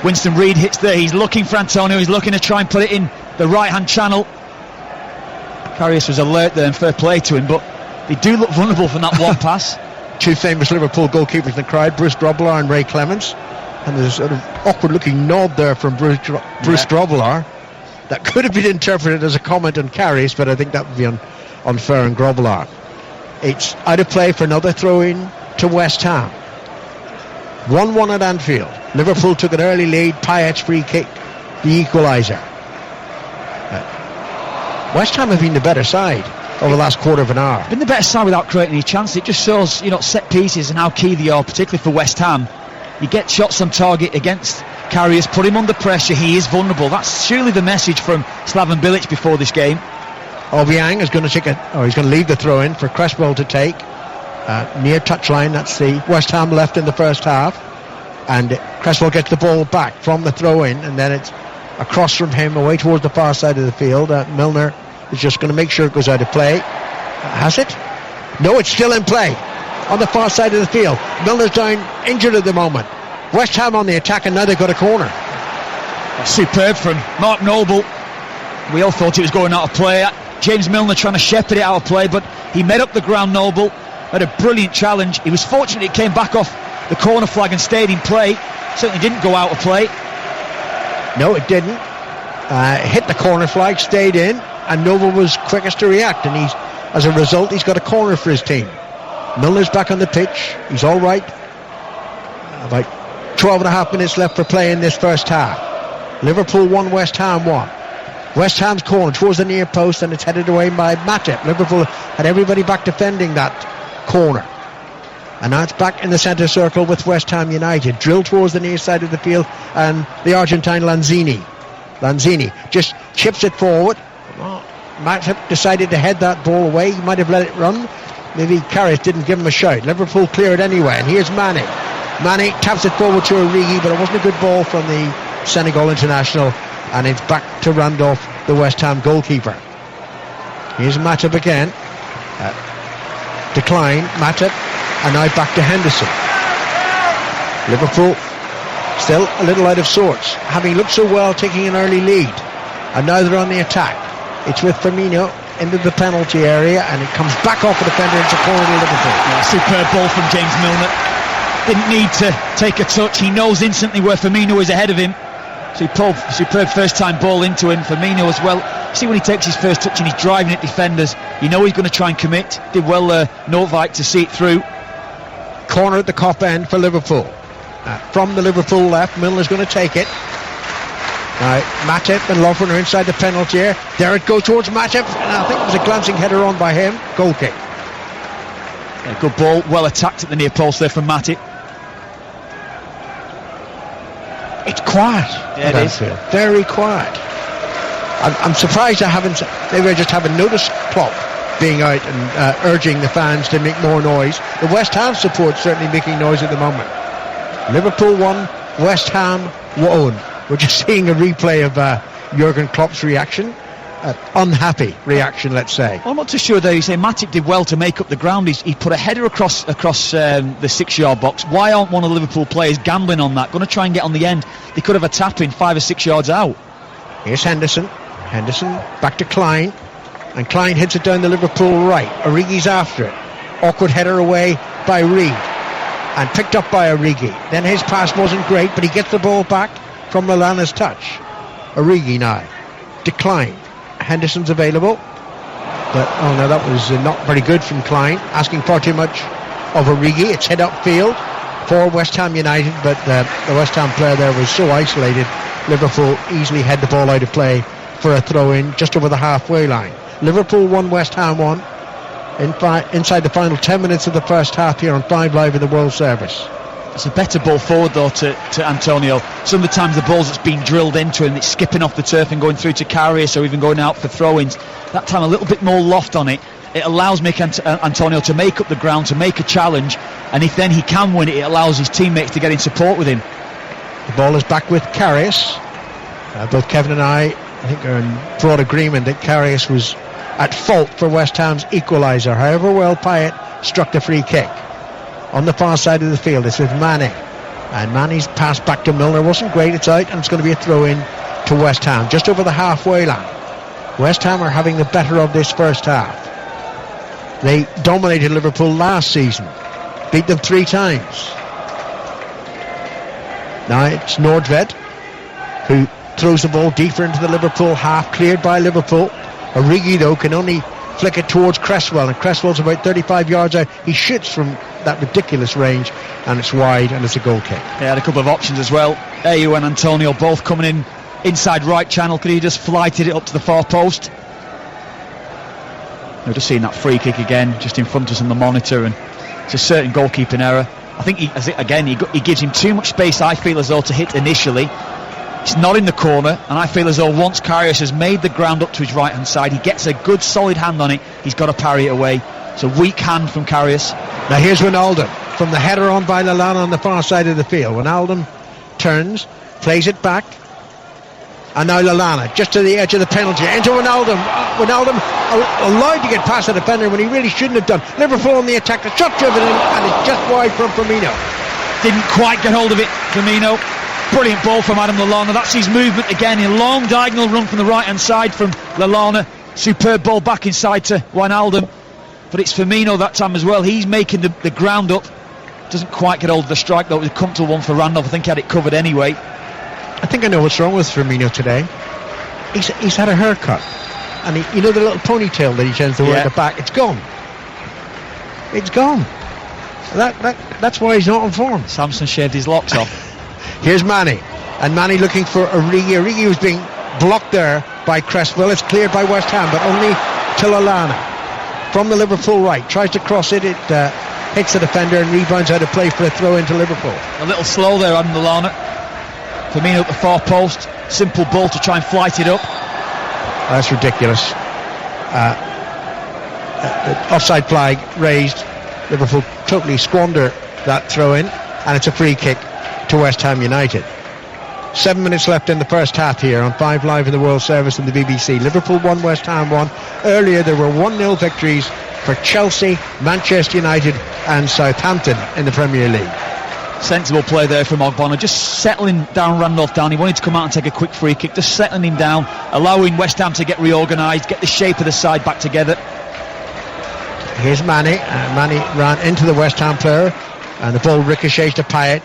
Winston Reid hits there. He's looking for Antonio. He's looking to try and put it in the right-hand channel. Karius was alert there and fair play to him, but they do look vulnerable from that one pass. Two famous Liverpool goalkeepers in the crowd, Bruce Grobbelaar and Ray Clements, and there's a sort of awkward-looking nod there from Bruce Grobbelaar. That could have been interpreted as a comment on Karius, but I think that would be unfair on Grobbelaar. It's out of play for another throw-in to West Ham. 1-1 at Anfield. Liverpool took an early lead. Payet's free kick, the equaliser. West Ham have been the better side over the last quarter of an hour. Been the better side without creating any chances. It just shows, set pieces and how key they are, particularly for West Ham. You get shots on target against Karius, put him under pressure. He is vulnerable. That's surely the message from Slaven Bilic before this game. Obiang is going to he's going to leave the throw-in for Cresswell to take near touchline. That's the West Ham left in the first half, and Cresswell gets the ball back from the throw-in, and then it's across from him away towards the far side of the field. Milner is just going to make sure it goes out of play. Has it? No, it's still in play on the far side of the field. Milner's down injured at the moment. West Ham on the attack, and now they've got a corner. Superb from Mark Noble. We all thought it was going out of play. James Milner trying to shepherd it out of play, but he made up the ground, Noble. had a brilliant challenge. He was fortunate it came back off the corner flag and stayed in play. Certainly didn't go out of play. No, it didn't. Hit the corner flag, stayed in, and Nova was quickest to react, and as a result, he's got a corner for his team. Milner's back on the pitch. He's all right. About 12 and a half minutes left for play in this first half. Liverpool 1, West Ham 1. West Ham's corner towards the near post, and it's headed away by Matip. Liverpool had everybody back defending that corner. And now it's back in the centre circle with West Ham United. Drilled towards the near side of the field, and the Argentine Lanzini just chips it forward. Matip decided to head that ball away. He might have let it run. Maybe Karius didn't give him a shout. Liverpool clear it anyway, and here's Mane. Mane taps it forward to Origi, but it wasn't a good ball from the Senegal international, and it's back to Randolph, the West Ham goalkeeper. Here's Matip again. Decline, Matip, and now back to Henderson. Liverpool still a little out of sorts, having looked so well taking an early lead, and now they're on the attack. It's with Firmino into the penalty area, and it comes back off the defender into corner to Liverpool. Yeah, superb ball from James Milner. Didn't need to take a touch. He knows instantly where Firmino is ahead of him. Superb first time ball into him. Firmino as well. See, when he takes his first touch and he's driving at defenders, you know he's going to try and commit. Did well Novak to see it through. Corner at the Kop end for Liverpool. From the Liverpool left, Milner's going to take it. Now Matip and Lovren are inside the penalty area. There it goes towards Matip, and I think it was a glancing header on by him. Goal kick. Yeah, good ball, well attacked at the near post there from Matip. It's quiet. Yeah, it is. Very quiet. I'm surprised maybe I just haven't noticed Klopp being out and urging the fans to make more noise. The West Ham support certainly making noise at the moment. Liverpool 1, West Ham 1. We're just seeing a replay of Jurgen Klopp's reaction. Unhappy reaction, let's say. Well, I'm not too sure though. You say Matip did well to make up the ground. He put a header across the 6-yard box. Why aren't one of the Liverpool players gambling on that? Going to try and get on the end. They could have a tap in 5 or 6 yards out. Here's Henderson back to Klein, and Klein hits it down the Liverpool right. Origi's after it. Awkward header away by Reed, and picked up by Origi. Then his pass wasn't great, but he gets the ball back from Lallana's touch. Origi now. Decline. Henderson's available, but oh no, that was not very good from Klein, asking far too much of Origi. It's head upfield for West Ham United, but the West Ham player there was so isolated. Liverpool easily had the ball out of play for a throw-in just over the halfway line. Liverpool 1, West Ham 1 inside the final 10 minutes of the first half here on 5 Live in the World Service. It's a better ball forward though to Antonio. Some of the times the balls that's been drilled into him, it's skipping off the turf and going through to Karius or even going out for throw-ins. That time a little bit more loft on it. It allows Antonio to make up the ground, to make a challenge, and if then he can win it, it allows his teammates to get in support with him. The ball is back with Karius. Both Kevin and I think are in broad agreement that Karius was at fault for West Ham's equaliser. However well Payet struck the free kick. On the far side of the field, it's with Mane, and Mane's pass back to Milner wasn't great. It's out, and it's going to be a throw-in to West Ham just over the halfway line. West Ham are having the better of this first half. They dominated Liverpool last season, beat them 3 times. Now it's Nordved who throws the ball deeper into the Liverpool half, cleared by Liverpool. Origi though can only flick it towards Cresswell, and Cresswell's about 35 yards out. He shoots from that ridiculous range, and it's wide, and it's a goal kick. They had a couple of options as well. Ayew and Antonio both coming in inside right channel. Could he just flighted it up to the far post? We're just seeing that free kick again, just in front of us on the monitor, and it's a certain goalkeeping error. I think he gives him too much space, I feel as though, to hit initially. It's not in the corner, and I feel as though once Karius has made the ground up to his right hand side, he gets a good solid hand on it, he's got to parry it away. It's a weak hand from Karius. Now here's Wijnaldum from the header on by Lallana on the far side of the field. Wijnaldum turns, plays it back, and now Lallana just to the edge of the penalty into Wijnaldum. Wijnaldum allowed to get past the defender when he really shouldn't have done. Liverpool on the attack, the shot driven in, and it's just wide from Firmino. Didn't quite get hold of it, Firmino. Brilliant ball from Adam Lallana. That's his movement again, a long diagonal run from the right hand side from Lallana. Superb ball back inside to Wijnaldum. but it's Firmino that time as well. He's making the ground up. Doesn't quite get hold of the strike, though. It was a comfortable one for Randolph. I think he had it covered anyway. I think I know what's wrong with Firmino today. He's had a haircut, and you know the little ponytail that he tends to wear at the back. It's gone. It's gone. That's why he's not on form. Samson shaved his locks off. Here's Manny, and Manny looking for Origi. Origi was being blocked there by Cresswell. It's cleared by West Ham, but only to Lallana from the Liverpool right. Tries to cross it. It hits the defender and rebounds out of play for a throw into Liverpool. A little slow there on Lallana. Firmino at the far post. Simple ball to try and flight it up. That's ridiculous. Offside flag raised. Liverpool totally squander that throw in, and it's a free kick to West Ham United. 7 minutes left in the first half here on 5 Live in the World Service and the BBC. Liverpool 1, West Ham 1. Earlier there were 1-0 victories for Chelsea, Manchester United and Southampton in the Premier League. Sensible play there from Ogbonna, just settling down Randolph down. He wanted to come out and take a quick free kick, just settling him down, allowing West Ham to get reorganised, get the shape of the side back together. Here's Manny. Manny ran into the West Ham player and the ball ricochets to Payet.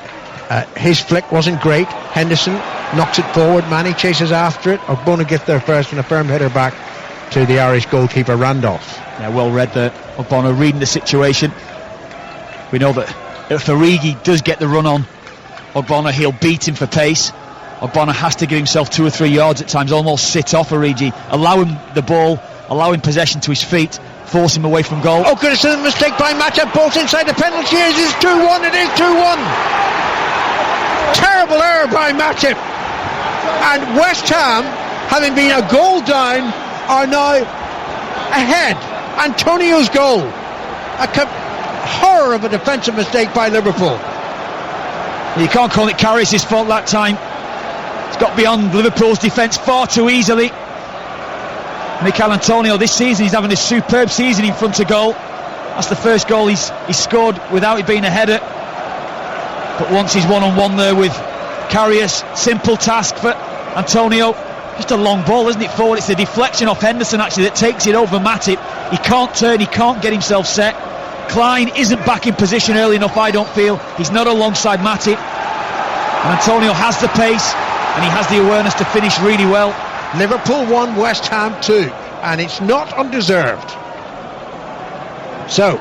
His flick wasn't great. Henderson knocks it forward. Manny chases after it. Ogbonna gets there first and a firm header back to the Irish goalkeeper Randolph. Yeah, well read there. Ogbonna reading the situation. We know that if Origi does get the run on Ogbonna, he'll beat him for pace. Ogbonna has to give himself 2 or 3 yards at times, almost sit off Origi, allow him the ball, allow him possession to his feet, force him away from goal. Oh, could have seen a mistake by Matip. Bolt inside the penalty area. It is 2-1. It is 2-1. Terrible error by Matip. And West Ham, having been a goal down, are now ahead. Antonio's goal. Horror of a defensive mistake by Liverpool. You can't call it Karius' fault that time. It's got beyond Liverpool's defence far too easily. Mikel Antonio this season, he's having a superb season in front of goal. That's the first goal he's scored without it being a header. But once he's one-on-one there with Karius, simple task for Antonio. Just a long ball, isn't it, forward? It's the deflection off Henderson actually that takes it over Matip. He can't turn, he can't get himself set. Klein isn't back in position early enough, I don't feel. He's not alongside Matip. And Antonio has the pace and he has the awareness to finish really well. Liverpool 1, West Ham 2, and it's not undeserved. So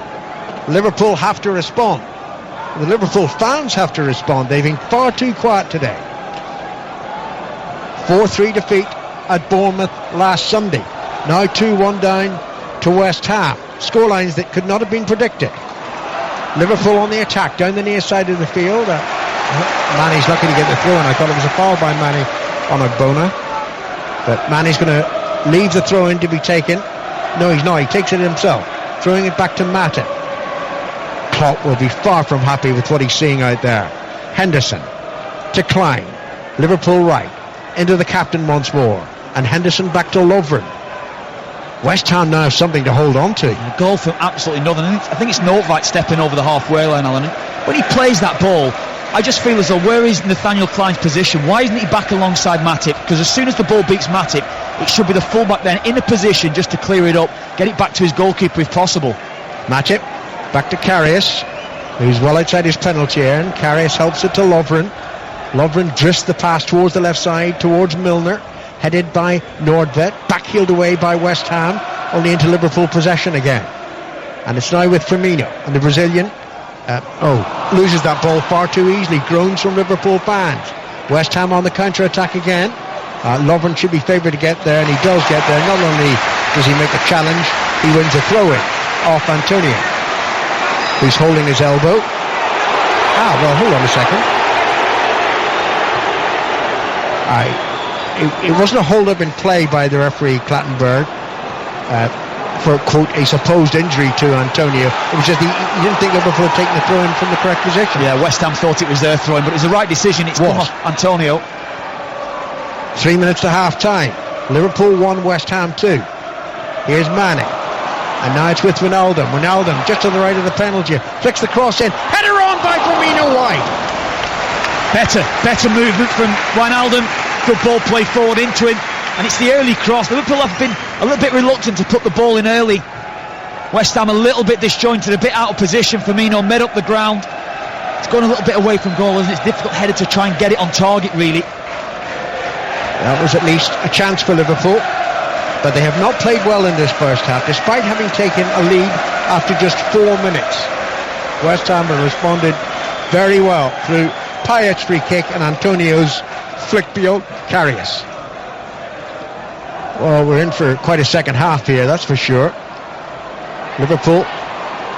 Liverpool have to respond. The Liverpool fans have to respond. They've been far too quiet today. 4-3 defeat at Bournemouth last Sunday. Now 2-1 down to West Ham. Scorelines that could not have been predicted. Liverpool on the attack down the near side of the field. Manny's lucky to get the throw in. I thought it was a foul by Manny on Ogbonna, but Manny's going to leave the throw in to be taken. No, he's not. He takes it himself, throwing it back to Matip. Klopp will be far from happy with what he's seeing out there. Henderson to Klein. Liverpool right into the captain once more, and Henderson back to Lovren. West Ham now have something to hold on to. A goal from absolutely nothing. I think it's Nordtveit stepping over the halfway line, Alan. When he plays that ball, I just feel as though, where is Nathaniel Klein's position? Why isn't he back alongside Matip? Because as soon as the ball beats Matip, it should be the fullback then in a position just to clear it up, get it back to his goalkeeper if possible. Matip back to Karius, who's well outside his penalty area, and Karius helps it to Lovren. Lovren drifts the pass towards the left side, towards Milner, headed by Nordtveit, backheeled away by West Ham, only into Liverpool possession again. And it's now with Firmino, and the Brazilian loses that ball far too easily. Groans from Liverpool fans. West Ham on the counter-attack again. Lovren should be favoured to get there, and he does get there. Not only does he make a challenge, he wins a throw-in off Antonio, who's holding his elbow. Well, hold on a second. It wasn't a hold-up in play by the referee, Clattenburg, for, quote, a supposed injury to Antonio. It was just he didn't think Liverpool had taken the throw-in from the correct position. Yeah, West Ham thought it was their throw-in, but it was the right decision. It's come off Antonio. 3 minutes to half-time. Liverpool 1, West Ham 2. Here's Manny. And now it's with Wijnaldum. Wijnaldum just to the right of the penalty. Flicks the cross in. Header on by Firmino wide. Better movement from Wijnaldum. Good ball play forward into him, and it's the early cross. Liverpool have been a little bit reluctant to put the ball in early. West Ham a little bit disjointed, a bit out of position. Firmino made up the ground. It's gone a little bit away from goal, and it's difficult headed to try and get it on target, really. That was at least a chance for Liverpool, but they have not played well in this first half, despite having taken a lead after just 4 minutes. West Ham have responded very well through Payet's free kick and Antonio's flick beyond Karius. Well, we're in for quite a second half here, that's for sure. Liverpool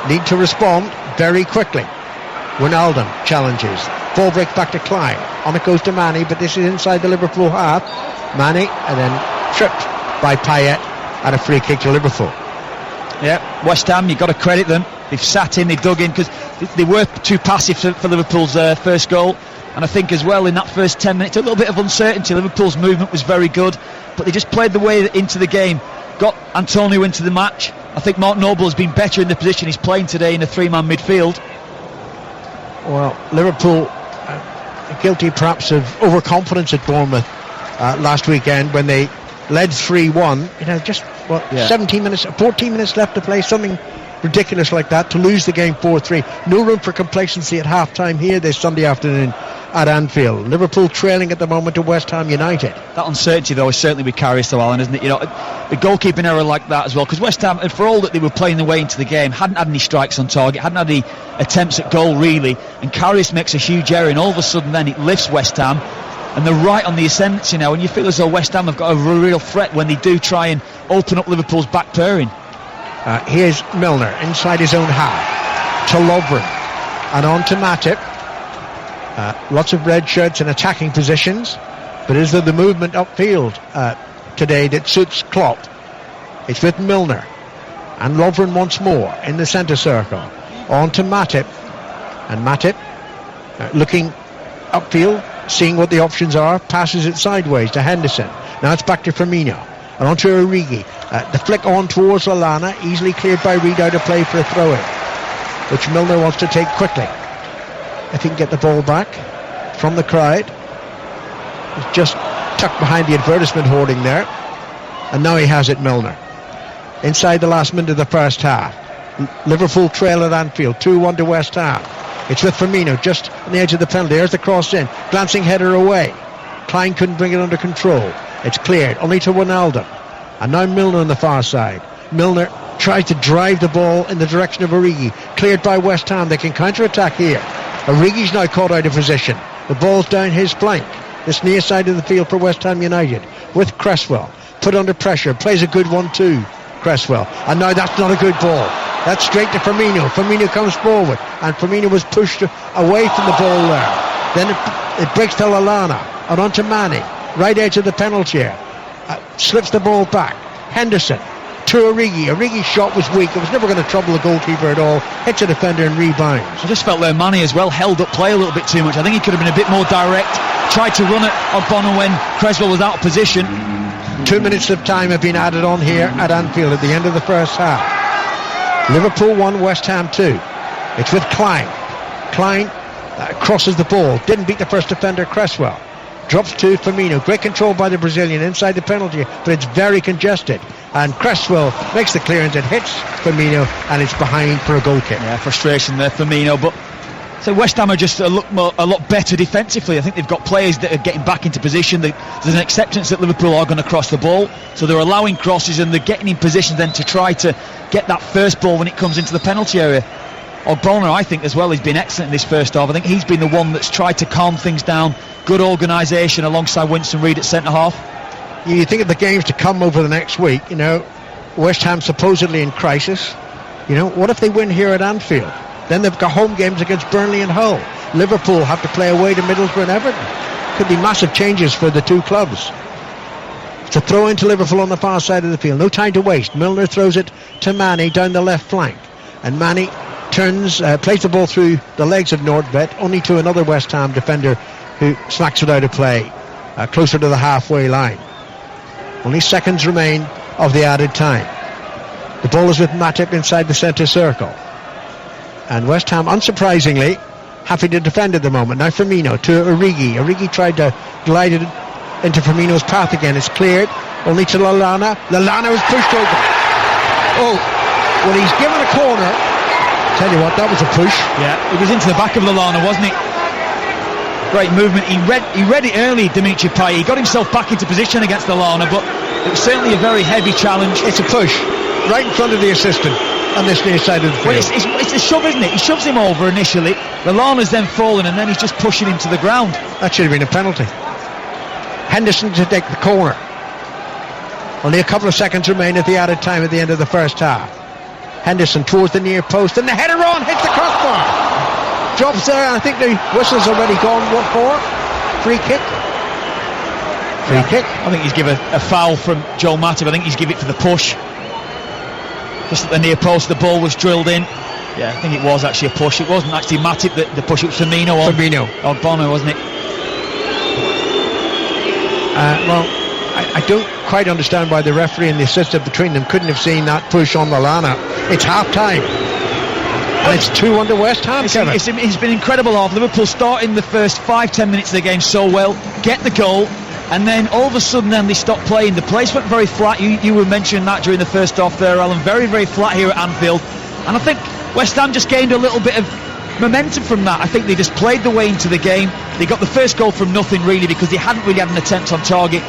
need to respond very quickly. Wijnaldum challenges. Ball breaks back to Klein. On it goes to Manny, but this is inside the Liverpool half. Manny, and then tripped by Payet, and a free kick to Liverpool. Yeah, West Ham, you've got to credit them. They've sat in, they've dug in, because they were too passive for Liverpool's first goal. And I think as well in that first 10 minutes, a little bit of uncertainty. Liverpool's movement was very good, but they just played the way into the game, got Antonio into the match. I think Mark Noble has been better in the position he's playing today in a three-man midfield. Well, Liverpool guilty perhaps of overconfidence at Bournemouth last weekend when they led 3-1. 17 minutes, 14 minutes left to play, something ridiculous like that, to lose the game 4-3. No room for complacency at half-time here this Sunday afternoon at Anfield. Liverpool trailing at the moment to West Ham United. That uncertainty, though, is certainly with Karius, though, Alan, isn't it? You know, the goalkeeping error like that as well, because West Ham, and for all that they were playing their way into the game, hadn't had any strikes on target, hadn't had any attempts at goal, really, and Karius makes a huge error, and all of a sudden then it lifts West Ham, and they're right on the ascendancy now, and you feel as though West Ham have got a real threat when they do try and open up Liverpool's back pairing. Here's Milner inside his own half to Lovren and on to Matip. Lots of red shirts in attacking positions, but is there the movement upfield today that suits Klopp? It's with Milner and Lovren once more in the centre circle. On to Matip, and Matip looking upfield, seeing what the options are, passes it sideways to Henderson. Now it's back to Firmino and on to Origi. The flick on towards Lallana, easily cleared by Reed out of play for a throw-in, which Milner wants to take quickly. If he can get the ball back from the crowd. He's just tucked behind the advertisement hoarding there, and now he has it, Milner. Inside the last minute of the first half, Liverpool trail at Anfield, 2-1 to West Ham. It's with Firmino just on the edge of the penalty. There's the cross in, glancing header away. Klein couldn't bring it under control. It's cleared only to Wijnaldum, and now Milner on the far side. Milner tries to drive the ball in the direction of Origi, cleared by West Ham. They can counter-attack here. Origi's now caught out of position. The ball's down his flank, this near side of the field for West Ham United, with Cresswell put under pressure, plays a good one too, Cresswell, and now that's not a good ball. That's straight to Firmino. Firmino comes forward, and Firmino was pushed away from the ball there. Then it breaks to Lallana and on to Manny, right edge of the penalty area. Slips the ball back. Henderson to Origi. Origi's shot was weak. It was never going to trouble the goalkeeper at all. Hits a defender and rebounds. I just felt there Manny as well held up play a little bit too much. I think he could have been a bit more direct. Tried to run it on Bono when Cresswell was out of position. 2 minutes of time have been added on here at Anfield at the end of the first half. Liverpool 1, West Ham 2. It's with Klein. Klein crosses the ball. Didn't beat the first defender, Cresswell. Drops to Firmino. Great control by the Brazilian inside the penalty, but it's very congested. And Cresswell makes the clearance. It hits Firmino, and it's behind for a goal kick. Yeah, frustration there, Firmino. But so West Ham are just a lot better defensively. I think they've got players that are getting back into position. There's an acceptance that Liverpool are going to cross the ball, so they're allowing crosses, and they're getting in position then to try to get that first ball when it comes into the penalty area. Ogbonna, I think, as well, has been excellent in this first half. I think he's been the one that's tried to calm things down. Good organisation alongside Winston Reid at centre-half. You think of the games to come over the next week, West Ham supposedly in crisis. What if they win here at Anfield? Then they've got home games against Burnley and Hull. Liverpool have to play away to Middlesbrough and Everton. Could be massive changes for the two clubs. It's a throw into Liverpool on the far side of the field. No time to waste. Milner throws it to Manny down the left flank. And Manny turns, plays the ball through the legs of Nordtvedt, only to another West Ham defender who smacks it out of play, closer to the halfway line. Only seconds remain of the added time. The ball is with Matip inside the centre circle. And West Ham, unsurprisingly, having to defend at the moment. Now Firmino to Origi. Origi tried to glide it into Firmino's path again. It's cleared, only to Lallana. Lallana was pushed over. Oh, Well, he's given a corner. Tell you what, that was a push. Yeah, it was into the back of Lallana, wasn't it? Great movement. He read it early, Dimitri Payet. He got himself back into position against Lallana, but it was certainly a very heavy challenge. It's a push right in front of the assistant on this near side of the field. Well, it's a shove, isn't it? He shoves him over initially. Lallana's then fallen, and then he's just pushing him to the ground. That should have been a penalty. Henderson to take the corner. Only a couple of seconds remain at the added time at the end of the first half. Henderson towards the near post, and the header on hits the crossbar. Drops there, and I think the whistle's already gone. What for? Free kick? Free kick? I think he's given a foul from Joel Matip. I think he's given it for the push. Just at the near post, the ball was drilled in. Yeah, I think it was actually a push. It wasn't actually Matip that the push, it was Firmino on Bono, wasn't it? Well, I don't quite understand why the referee and the assistant between them couldn't have seen that push on Lallana. It's half time. And it's 2-1 to West Ham, Kevin. It's been incredible half. Liverpool starting the first 5-10 minutes of the game so well, get the goal, and then all of a sudden then they stopped playing. The place went very flat. You were mentioning that during the first half there, Alan. Very, very flat here at Anfield. And I think West Ham just gained a little bit of momentum from that. I think they just played the way into the game. They got the first goal from nothing really, because they hadn't really had an attempt on target.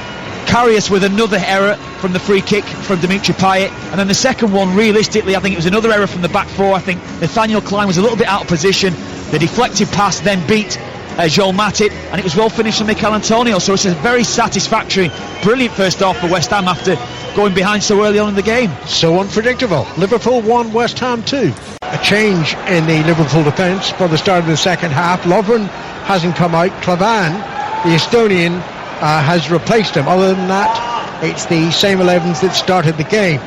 Karius with another error from the free kick from Dimitri Payet, and then the second one, realistically, I think it was another error from the back four. I think Nathaniel Clyne was a little bit out of position. The deflected pass then beat Joel Matip, and it was well finished from Mikel Antonio. So it's a very satisfactory, brilliant first half for West Ham after going behind so early on in the game. So unpredictable. Liverpool 1, West Ham 2. A change in the Liverpool defence for the start of the second half. Lovren hasn't come out. Klavan, the Estonian, has replaced him. Other than that, it's the same 11s that started the game.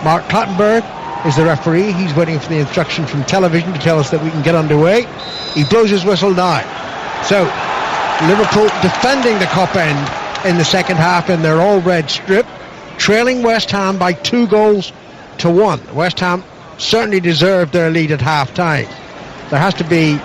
Mark Clattenburg is the referee. He's waiting for the instruction from television to tell us that we can get underway. He blows his whistle now. So Liverpool defending the Kop end in the second half in their all-red strip, trailing West Ham by 2-1. West Ham certainly deserved their lead at half-time. There has to be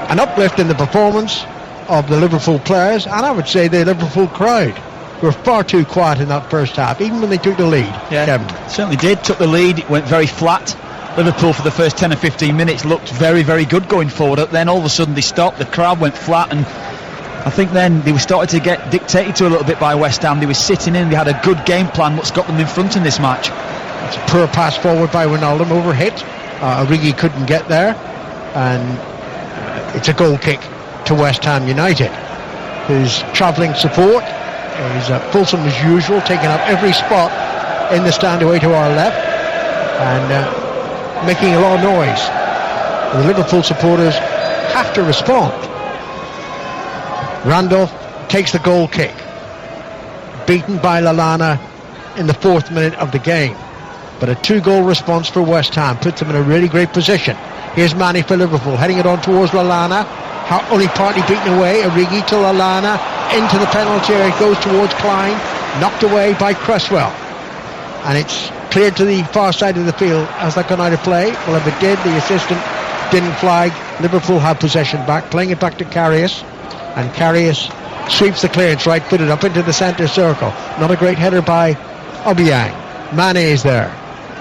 an uplift in the performance of the Liverpool players, and I would say the Liverpool crowd were far too quiet in that first half, even when they took the lead. Yeah, Kevin. Certainly did. Took the lead. It went very flat. Liverpool for the first 10 or 15 minutes looked very, very good going forward. Then all of a sudden they stopped. The crowd went flat, and I think then they were starting to get dictated to a little bit by West Ham. They were sitting in. They had a good game plan. What's got them in front in this match? It's a poor pass forward by Wijnaldum, overhit. Origi couldn't get there, and it's a goal kick to West Ham United, whose travelling support is Fulham as usual, taking up every spot in the stand away to our left and making a lot of noise. The Liverpool supporters have to respond. Randolph takes the goal kick, beaten by Lallana in the 4th minute of the game, but a 2-goal response for West Ham puts them in a really great position. Here's Manny for Liverpool, heading it on towards Lallana. Only partly beaten away. Origi to Lallana, into the penalty area, it goes towards Clyne, knocked away by Cresswell, and it's cleared to the far side of the field. Has that gone out of play? Well, if it did, the assistant didn't flag. Liverpool have possession back, playing it back to Karius, and Karius sweeps the clearance right-footed up into the centre circle. Not a great header by Obiang. Mane is there,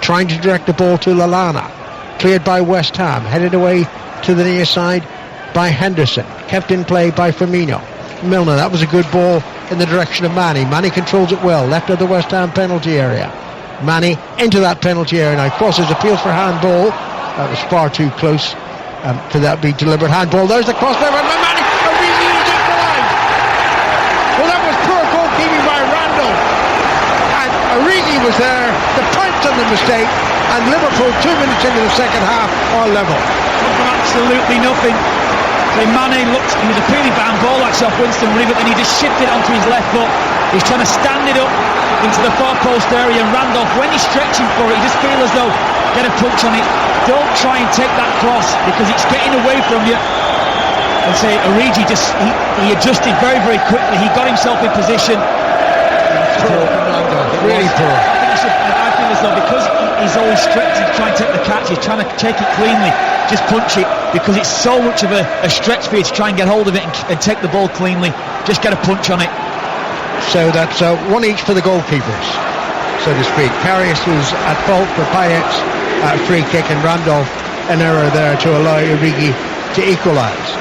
trying to direct the ball to Lallana, cleared by West Ham, headed away to the near side by Henderson, kept in play by Firmino. Milner, that was a good ball in the direction of Manny. Manny controls it well, left of the West Ham penalty area. Manny into that penalty area now, crosses, appeals for handball. That was far too close for that be deliberate handball. There's the cross there by Manny. Origi is in the line. Well, that was poor goalkeeping by Randall, and Origi was there to pounce on the mistake, and Liverpool 2 minutes into the second half are level. Absolutely nothing. So Mane looked, he was appealing for handball actually off Winston Reid, but then he just shifted onto his left foot. He's trying to stand it up into the far post area, and Randolph, when he's stretching for it, he just feels as though, get a punch on it. Don't try and take that cross, because it's getting away from you. And say Origi just, he adjusted very, very quickly. He got himself in position. Poor, really poor. I feel as though because he's always stretching to try and take the catch, he's trying to take it cleanly, just punch it, because it's so much of a stretch for you to try and get hold of it and take the ball cleanly. Just get a punch on it. So that's one each for the goalkeepers. so to speak. Karius was at fault for Payet's free kick, and Randolph an error there to allow Origi to equalise.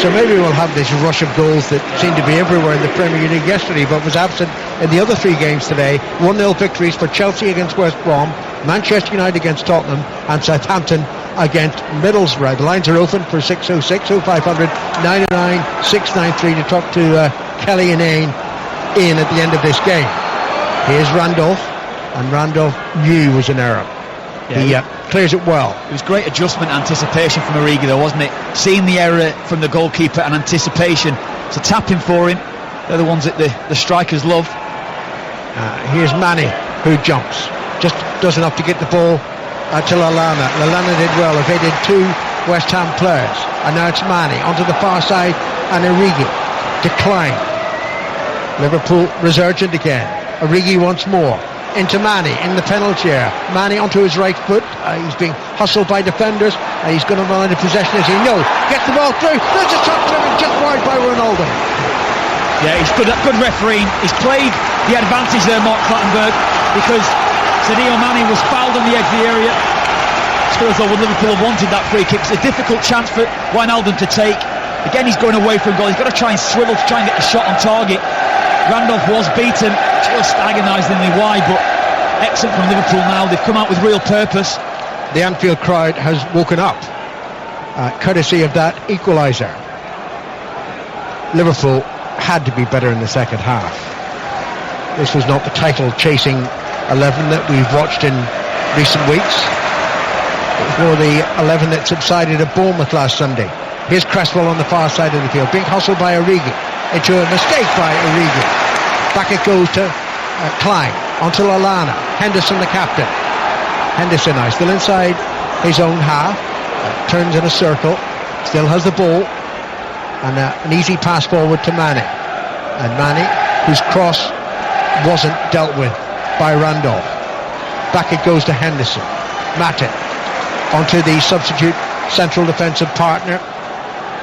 So maybe we'll have this rush of goals that seemed to be everywhere in the Premier League yesterday, but was absent in the other three games today. 1-0 victories for Chelsea against West Brom, Manchester United against Tottenham, and Southampton against Middlesbrough. The lines are open for 606 0500 909 693 to talk to Kelly and Ian at the end of this game. Here's Randolph, and Randolph knew was an error. Yeah, he clears it well. It was great adjustment, anticipation from Origi though, wasn't it? Seeing the error from the goalkeeper and anticipation to tap him for him. They're the ones that the strikers love. Here's Manny, who jumps. Just does enough to get the ball to Lallana. Lallana did well, evaded two West Ham players. And now it's Manny onto the far side, and Origi declined. Liverpool resurgent again. Origi once more. Into Manny in the penalty area. Manny onto his right foot. He's being hustled by defenders. He's going to run into possession as he knows. Gets the ball through. There's a shot clearing just wide by Ronaldo. Yeah, he's good refereeing. He's played the advantage there, Mark Clattenburg, because Sadio Mane was fouled on the edge of the area. It's as though Liverpool wanted that free kick. It's a difficult chance for Wijnaldum to take. Again, he's going away from goal. He's got to try and swivel to try and get the shot on target. Randolph was beaten, just agonisingly wide, but excellent from Liverpool now. They've come out with real purpose. The Anfield crowd has woken up, courtesy of that equaliser. Liverpool had to be better in the second half. This was not the title-chasing 11 that we've watched in recent weeks. It was more the 11 that subsided at Bournemouth last Sunday. Here's Cresswell on the far side of the field, being hustled by Origi. Into a mistake by Origi. Back it goes to Klein, onto Lallana. Henderson, the captain. Henderson now still inside his own half. Turns in a circle. Still has the ball. And an easy pass forward to Mane. And Mane, whose cross wasn't dealt with by Randolph. Back it goes to Henderson. Matip onto the substitute central defensive partner,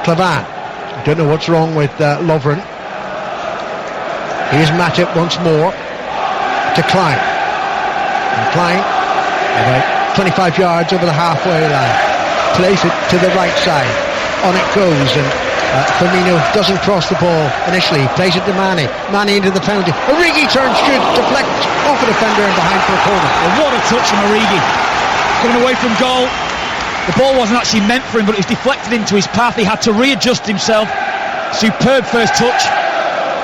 Clavan. I don't know what's wrong with Lovren. Here's Matip once more to Klein. And Klein, about 25 yards over the halfway line, plays it to the right side. On it goes, and Firmino doesn't cross the ball initially. Plays it to Mane. Mane into the penalty. Origi turns, shoots, deflects off a defender and behind for a corner. Well, what a touch from Origi. Coming away from goal. The ball wasn't actually meant for him, but it was deflected into his path. He had to readjust himself. Superb first touch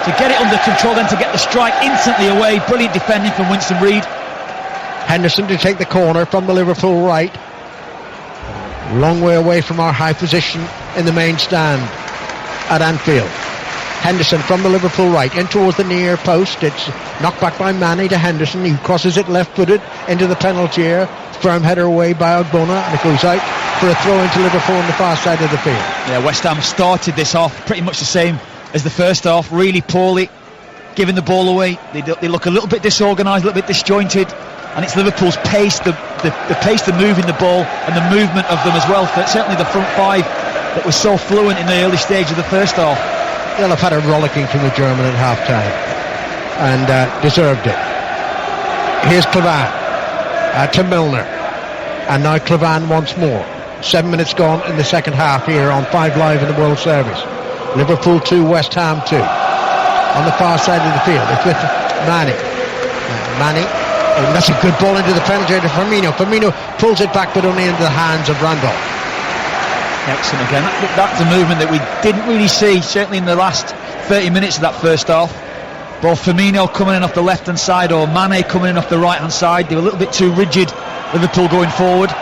to get it under control, then to get the strike instantly away. Brilliant defending from Winston Reid. Henderson to take the corner from the Liverpool right. Long way away from our high position in the main stand at Anfield. Henderson from the Liverpool right in towards the near post. It's knocked back by Mane to Henderson. He crosses it left-footed into the penalty area. Firm header away by Ogbonna, and it goes out for a throw into Liverpool on the far side of the field. Yeah, West Ham started this off pretty much the same as the first half, really poorly, giving the ball away. They look a little bit disorganised, a little bit disjointed, and it's Liverpool's pace, the pace, the moving the ball, and the movement of them as well. Certainly the front five that was so fluent in the early stage of the first half. They'll have had a rollicking from the German at half-time, and deserved it. Here's Clavan to Milner, and now Clavan once more. 7 minutes gone in the second half here on 5 Live in the World Service. Liverpool 2, West Ham 2. On the far side of the field, it's with Mane. Mane, that's a good ball into the penalty to Firmino. Firmino pulls it back, but only into the hands of Randolph. Excellent again. That's a movement that we didn't really see, certainly in the last 30 minutes of that first half. Both Firmino coming in off the left-hand side or Mane coming in off the right-hand side. They were a little bit too rigid, Liverpool going forward.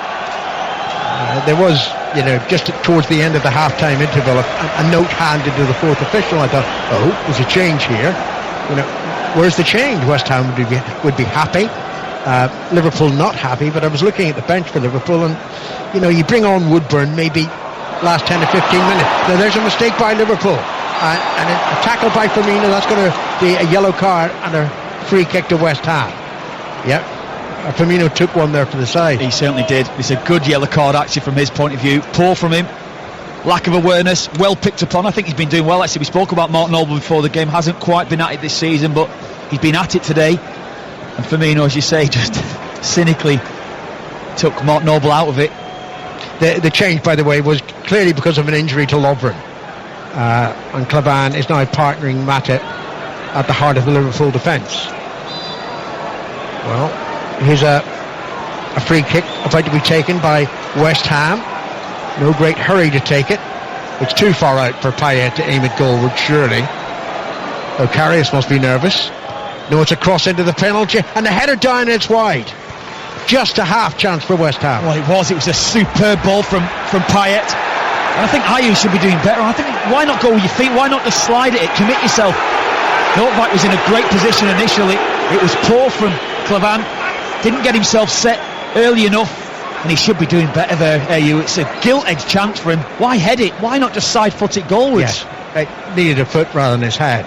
There was, just towards the end of the half-time interval, a note handed to the fourth official. I thought, there's a change here. Where's the change? West Ham would be happy. Liverpool not happy, but I was looking at the bench for Liverpool, and you bring on Woodburn maybe last 10 to 15 minutes. Now there's a mistake by Liverpool, and a tackle by Firmino. That's going to be a yellow card and a free kick to West Ham. Yep, Firmino took one there for the side. He certainly did. It's a good yellow card actually from his point of view. Poor from him, lack of awareness, well picked up on. I think he's been doing well actually. We spoke about Mark Noble before the game. Hasn't quite been at it this season, but he's been at it today. And Firmino, as you say, just cynically took Mark Noble out of it. The change, by the way, was clearly because of an injury to Lovren. And Clavan is now partnering Matip at the heart of the Liverpool defence. Well, here's a free kick about to be taken by West Ham. No great hurry to take it. It's too far out for Payet to aim it goalward, surely. Oh, Karius must be nervous. No, it's a cross into the penalty, and the header down, and it's wide. Just a half chance for West Ham. Well, it was a superb ball from Payet. And I think Ayew should be doing better. I think, why not go with your feet? Why not just slide it? Commit yourself. Novak was in a great position initially. It was poor from Clavan. Didn't get himself set early enough, and he should be doing better there, Ayew. It's a gilt-edged chance for him. Why head it? Why not just side-foot it goalwards? Yes, it needed a foot rather than his head.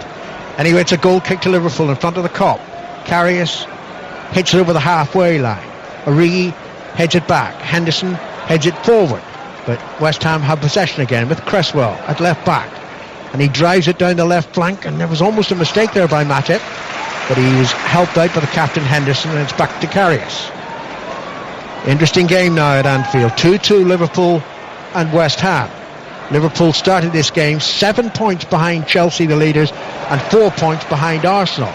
Anyway, it's a goal kick to Liverpool in front of the Kop. Karius hits it over the halfway line. Origi heads it back. Henderson heads it forward. But West Ham have possession again with Cresswell at left back. And he drives it down the left flank, and there was almost a mistake there by Matip. But he was helped out by the captain Henderson, and it's back to Karius. Interesting game now at Anfield. 2-2 Liverpool and West Ham. Liverpool started this game 7 points behind Chelsea, the leaders, and 4 points behind Arsenal.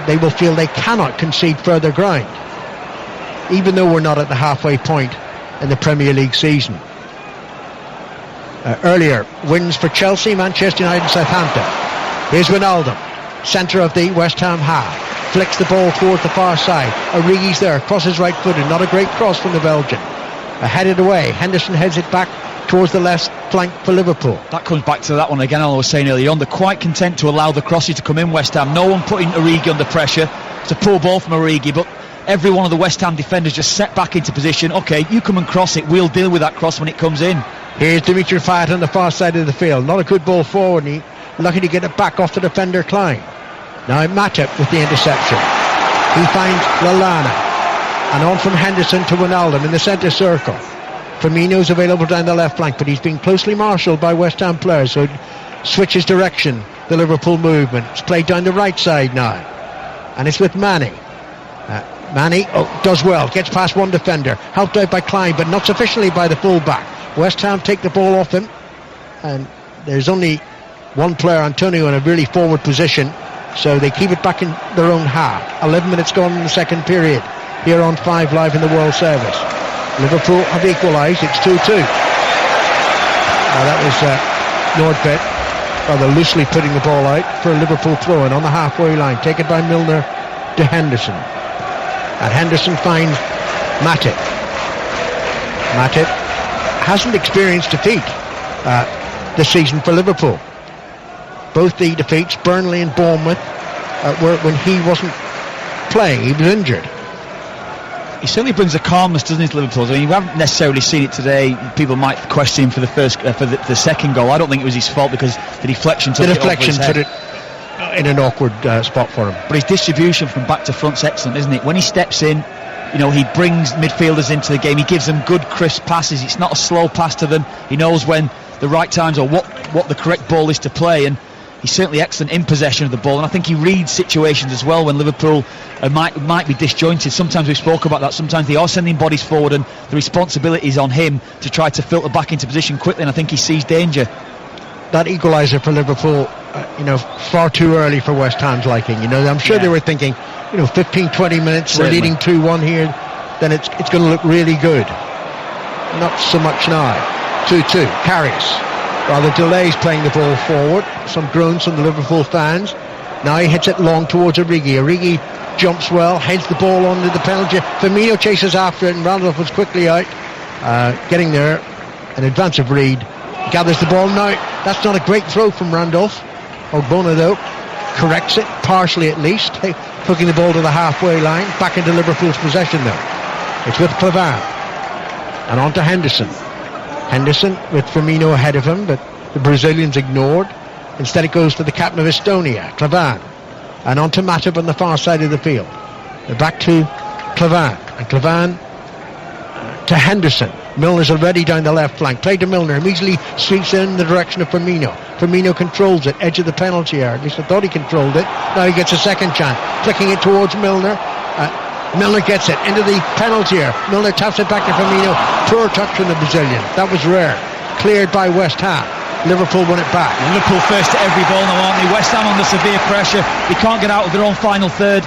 They will feel they cannot concede further ground, even though we're not at the halfway point in the Premier League season. Earlier, wins for Chelsea, Manchester United, Southampton. Here's Wijnaldum, centre of the West Ham half. Flicks the ball towards the far side. Origi's there, crosses right footed. Not a great cross from the Belgian. Headed away. Henderson heads it back towards the left flank for Liverpool. That comes back to that one again I was saying earlier on. They're quite content to allow the crosses to come in, West Ham. No one putting Origi under pressure. It's a poor ball from Origi, but every one of the West Ham defenders just set back into position. OK, you come and cross it. We'll deal with that cross when it comes in. Here's Dimitri Payet on the far side of the field. Not a good ball forward. He lucky to get it back off the defender Klein. Now Matip with the interception. He finds Lallana. And on from Henderson to Wijnaldum in the centre circle. Firmino's available down the left flank, but he's being closely marshalled by West Ham players, so it switches direction, the Liverpool movement. It's played down the right side now. And it's with Manny. Manny does well, gets past one defender, helped out by Klein, but not sufficiently by the full-back. West Ham take the ball off him, and there's only one player, Antonio, in a really forward position, so they keep it back in their own half. 11 minutes gone in the second period, here on 5 Live in the World Service. Liverpool have equalised, it's 2-2. That was Nordtvedt rather loosely putting the ball out for a Liverpool throw-in on the halfway line, taken by Milner to Henderson. And Henderson finds Matip. Matip hasn't experienced defeat this season for Liverpool. Both the defeats, Burnley and Bournemouth, were when he wasn't playing, he was injured. He certainly brings a calmness, doesn't he, to Liverpool? I mean, you haven't necessarily seen it today. People might question him for the first, for the second goal. I don't think it was his fault because the deflection took put it in an awkward spot for him. But his distribution from back to front's excellent, isn't it? When he steps in, you know, he brings midfielders into the game. He gives them good, crisp passes. It's not a slow pass to them. He knows when the right times or what the correct ball is to play, and he's certainly excellent in possession of the ball, and I think he reads situations as well when Liverpool might be disjointed. Sometimes we spoke about that. Sometimes they are sending bodies forward, and the responsibility is on him to try to filter back into position quickly, and I think he sees danger. That equaliser for Liverpool, far too early for West Ham's liking. I'm sure they were thinking, 15-20 minutes, certainly. We're leading 2-1 here, then it's going to look really good. Not so much now. 2-2, Karius rather delays playing the ball forward. Some groans from the Liverpool fans. Now he hits it long towards Origi. Origi jumps well, heads the ball onto the penalty. Firmino chases after it, and Randolph was quickly out, getting there in advance of Reed. Gathers the ball now. That's not a great throw from Randolph. Ogbonna, though, corrects it, partially at least, hooking the ball to the halfway line, back into Liverpool's possession now. It's with Clavan. And on to Henderson. Henderson with Firmino ahead of him, but the Brazilian's ignored. Instead it goes to the captain of Estonia, Clavan. And on to Matip on the far side of the field. Back to Clavan. And Clavan to Henderson. Milner's already down the left flank. Play to Milner, immediately sweeps in the direction of Firmino. Firmino controls it, edge of the penalty area. At least I thought he controlled it. Now he gets a second chance, flicking it towards Milner. Milner gets it into the penalty area. Milner taps it back to Firmino. Poor touch from the Brazilian. That was rare. Cleared by West Ham. Liverpool won it back. Liverpool first to every ball now, aren't they? West Ham under severe pressure. They can't get out of their own final third.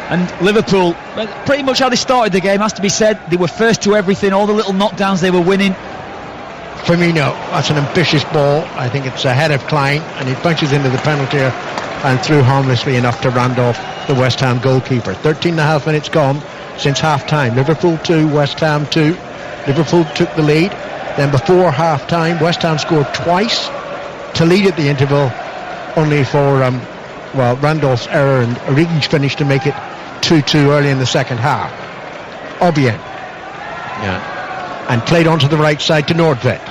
And Liverpool, pretty much how they started the game, has to be said. They were first to everything. All the little knockdowns they were winning. Firmino, that's an ambitious ball. I think it's ahead of Klein, and he punches into the penalty area and threw harmlessly enough to Randolph, the West Ham goalkeeper. 13.5 minutes gone since half-time. Liverpool 2, West Ham 2. Liverpool took the lead. Then before half-time, West Ham scored twice to lead at the interval, only for Randolph's error and Origi's finish to make it 2-2 early in the second half. Obiang. Yeah. And played onto the right side to Nordvedt.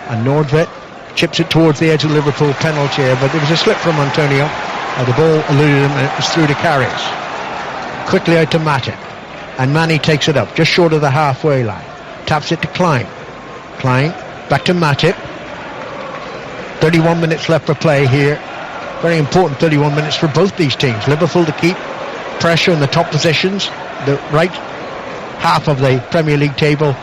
And Nordvedt chips it towards the edge of the Liverpool penalty area, but there was a slip from Antonio. The ball eluded him and it was through to Karius. Quickly out to Matip. And Manny takes it up, just short of the halfway line. Taps it to Klein. Klein, back to Matip. 31 minutes left for play here. Very important 31 minutes for both these teams. Liverpool to keep pressure in the top positions, the right half of the Premier League table.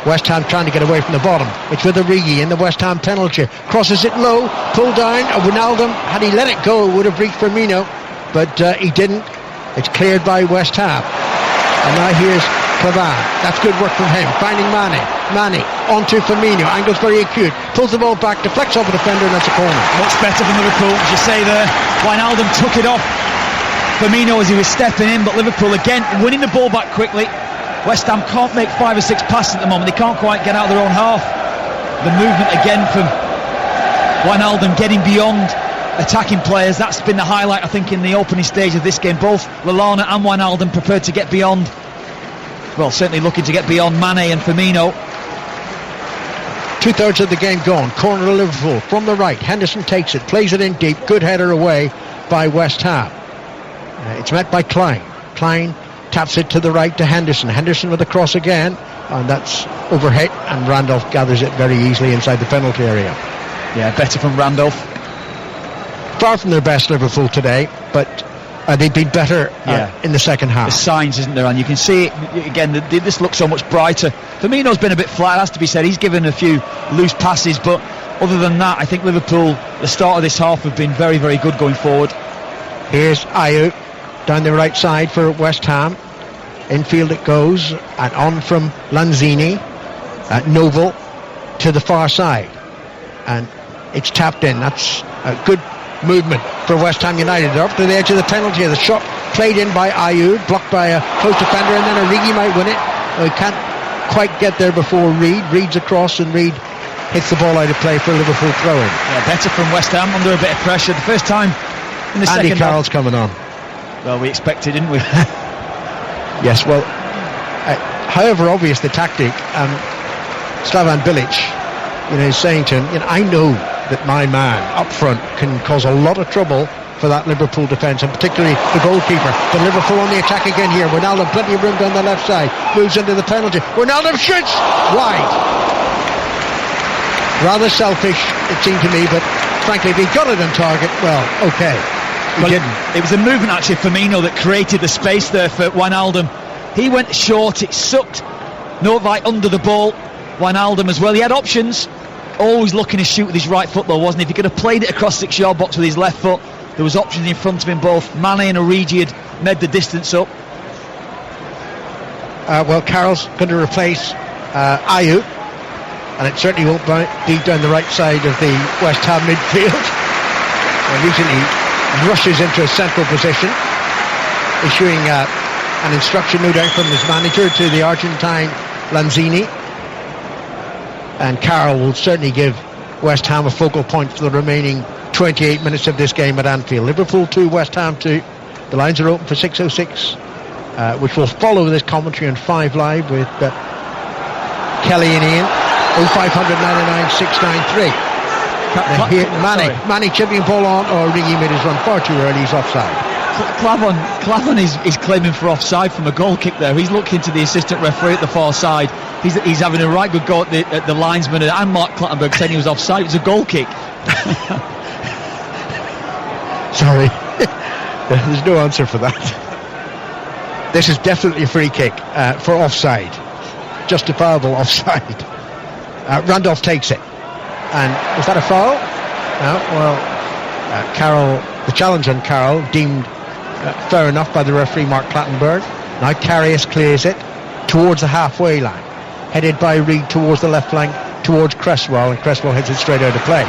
West Ham trying to get away from the bottom. It's with Origi in the West Ham penalty. Crosses it low, pulled down. Wijnaldum, had he let it go, would have reached Firmino, but he didn't. It's cleared by West Ham. And now here's Cavani. That's good work from him. Finding Mane. Mane onto Firmino. Angle's very acute. Pulls the ball back, deflects off the defender, and that's a corner. Much better from Liverpool, as you say there. Wijnaldum took it off Firmino as he was stepping in, but Liverpool again winning the ball back quickly. West Ham can't make 5 or 6 passes at the moment. They can't quite get out of their own half. The movement again from Wijnaldum getting beyond attacking players. That's been the highlight, I think, in the opening stage of this game. Both Lallana and Wijnaldum prepared to get beyond, well, certainly looking to get beyond Mane and Firmino. 2/3 of the game gone. Corner of Liverpool from the right. Henderson takes it, plays it in deep. Good header away by West Ham. It's met by Klein. Klein taps it to the right to Henderson. Henderson with a cross again, and that's overhit, and Randolph gathers it very easily inside the penalty area. Yeah, better from Randolph. Far from their best, Liverpool today, but they've been better in the second half. The signs, isn't there? And you can see it again. This looks so much brighter. Firmino's been a bit flat, has to be said. He's given a few loose passes, but other than that, I think Liverpool, the start of this half, have been very, very good going forward. Here's Ayew down the right side for West Ham. Infield it goes, and on from Lanzini. Noble to the far side, and it's tapped in. That's a good movement for West Ham United. They're up to the edge of the penalty. The shot played in by Ayew, blocked by a close defender, and then Origi might win it. He can't quite get there before Reed. Reed's across, and Reed hits the ball out of play for a Liverpool throw-in. Yeah, better from West Ham under a bit of pressure. The first time in the second half. Andy Carroll's coming on. Well, we expected, didn't we? Yes, well, however obvious the tactic, Slavan Bilic, is saying to him, I know that my man up front can cause a lot of trouble for that Liverpool defence, and particularly the goalkeeper. But Liverpool on the attack again here. Wijnaldum, plenty of room down the left side, moves into the penalty. Wijnaldum shoots wide. Rather selfish, it seemed to me, but frankly, if he got it on target, well, okay. He didn't. It was a movement, actually, Firmino, that created the space there for Wijnaldum. He went short, it sucked Nordvedt under the ball. Wijnaldum as well. He had options, always looking to shoot with his right foot, though, wasn't he? If he could have played it across 6-yard box with his left foot, there was options in front of him. Both Mane and Origi had made the distance up. Well, Carroll's going to replace Ayew, and it certainly won't be down the right side of the West Ham midfield. Usually rushes into a central position, issuing an instruction, no doubt, from his manager to the Argentine Lanzini. And Carroll will certainly give West Ham a focal point for the remaining 28 minutes of this game at Anfield. Liverpool 2, West Ham 2. The lines are open for 6:06, which will follow this commentary on 5 Live with Kelly and Ian. 0500 99 693. Mane chipping ball on, or Origi made his run far too early. He's offside. Clavon is claiming for offside from a goal kick there. He's looking to the assistant referee at the far side. He's having a right good go at the linesman and Mark Clattenburg saying he was offside. It was a goal kick. Sorry, there's no answer for that. This is definitely a free kick for offside, justifiable offside. Randolph takes it, and is that a foul? No. Well, Carroll, the challenge on Carroll deemed fair enough by the referee Mark Clattenburg. Now Karius clears it towards the halfway line, headed by Reid towards the left flank towards Cresswell, and Cresswell hits it straight out of play.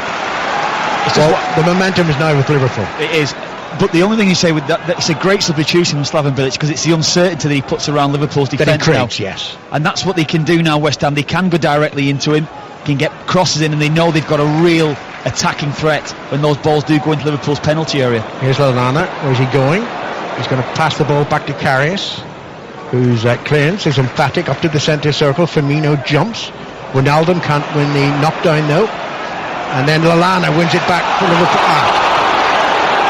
The momentum is now with Liverpool. It is, but the only thing you say with that it's a great substitution from Slaven Bilic, because it's the uncertainty that he puts around Liverpool's defence now. Yes, and that's what they can do now. West Ham, they can go directly into him, can get crosses in, and they know they've got a real attacking threat when those balls do go into Liverpool's penalty area. Here's Lallana. Where's he going? He's going to pass the ball back to Karius, whose clearance is emphatic up to the centre circle. Firmino jumps. Wijnaldum can't win the knockdown though, and then Lallana wins it back for Liverpool.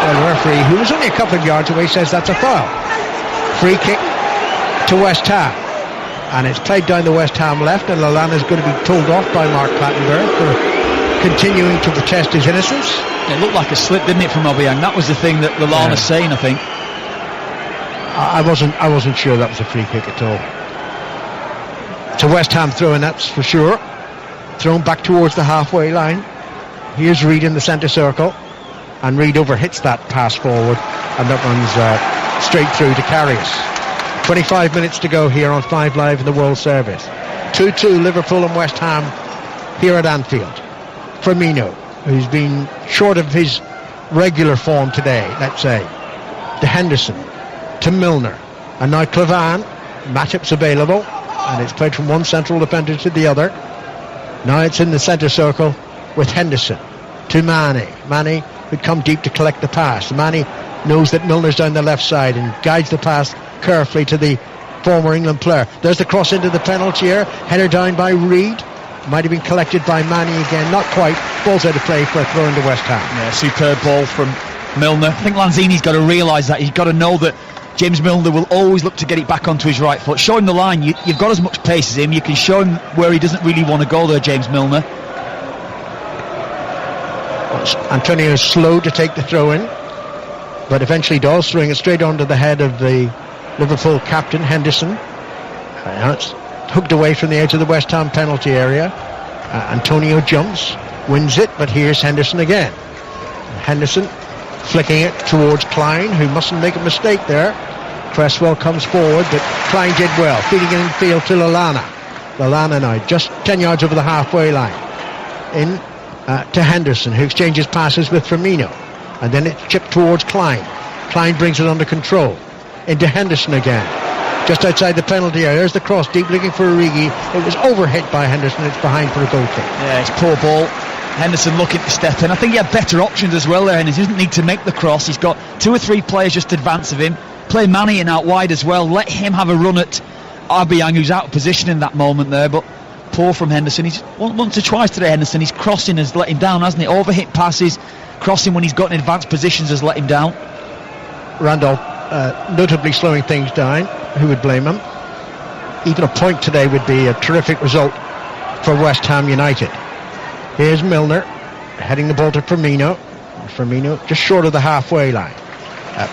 Well, the referee, who was only a couple of yards away, says that's a foul. Free kick to West Ham, and it's played down the West Ham left, and Lallana's going to be told off by Mark Clattenburg for continuing to protest his innocence. It looked like a slip, didn't it, from Obiang? That was the thing that Lallana's saying, I think. I wasn't sure that was a free kick at all. To West Ham throwing, that's for sure. Thrown back towards the halfway line. Here's Reid in the centre circle, and Reid overhits that pass forward, and that runs straight through to Karius. 25 minutes to go here on 5 Live in the World Service. 2-2 Liverpool and West Ham here at Anfield. Firmino, who's been short of his regular form today, let's say, to Henderson, to Milner, and now Clavan. Matip's available, and it's played from one central defender to the other. Now it's in the centre circle with Henderson to Mane. Mane would come deep to collect the pass. Mane knows that Milner's down the left side and guides the pass carefully to the former England player. There's the cross into the penalty area. Header down by Reid. Might have been collected by Mane again. Not quite. Ball's out of play for a throw into West Ham. Yeah, superb ball from Milner. I think Lanzini's got to realise that. He's got to know that James Milner will always look to get it back onto his right foot. Show him the line. You've got as much pace as him. You can show him where he doesn't really want to go there, James Milner. Antonio's slow to take the throw in, but eventually does, throwing it straight onto the head of the Liverpool captain, Henderson. Now it's hooked away from the edge of the West Ham penalty area. Antonio jumps, wins it, but here's Henderson again. Henderson flicking it towards Klein, who mustn't make a mistake there. Cresswell comes forward, but Klein did well, feeding it in field to Lallana. Lallana now just 10 yards over the halfway line. In to Henderson, who exchanges passes with Firmino, and then it's chipped towards Klein. Klein brings it under control. Into Henderson again, just outside the penalty area. There's the cross deep, looking for Origi. It was overhit by Henderson. It's behind for a goal kick. Yeah, it's poor ball. Henderson looking to step in. I think he had better options as well there, and he doesn't need to make the cross. He's got 2 or 3 players just advance of him. Play Mane in out wide as well. Let him have a run at Obiang, who's out of position in that moment there, but poor from Henderson. He's once or twice today, Henderson. His crossing has let him down, hasn't it? Overhit passes, crossing when he's got in advanced positions has let him down. Randolph notably slowing things down. Who would blame him? Even a point today would be a terrific result for West Ham United. Here's Milner heading the ball to Firmino. Firmino just short of the halfway line.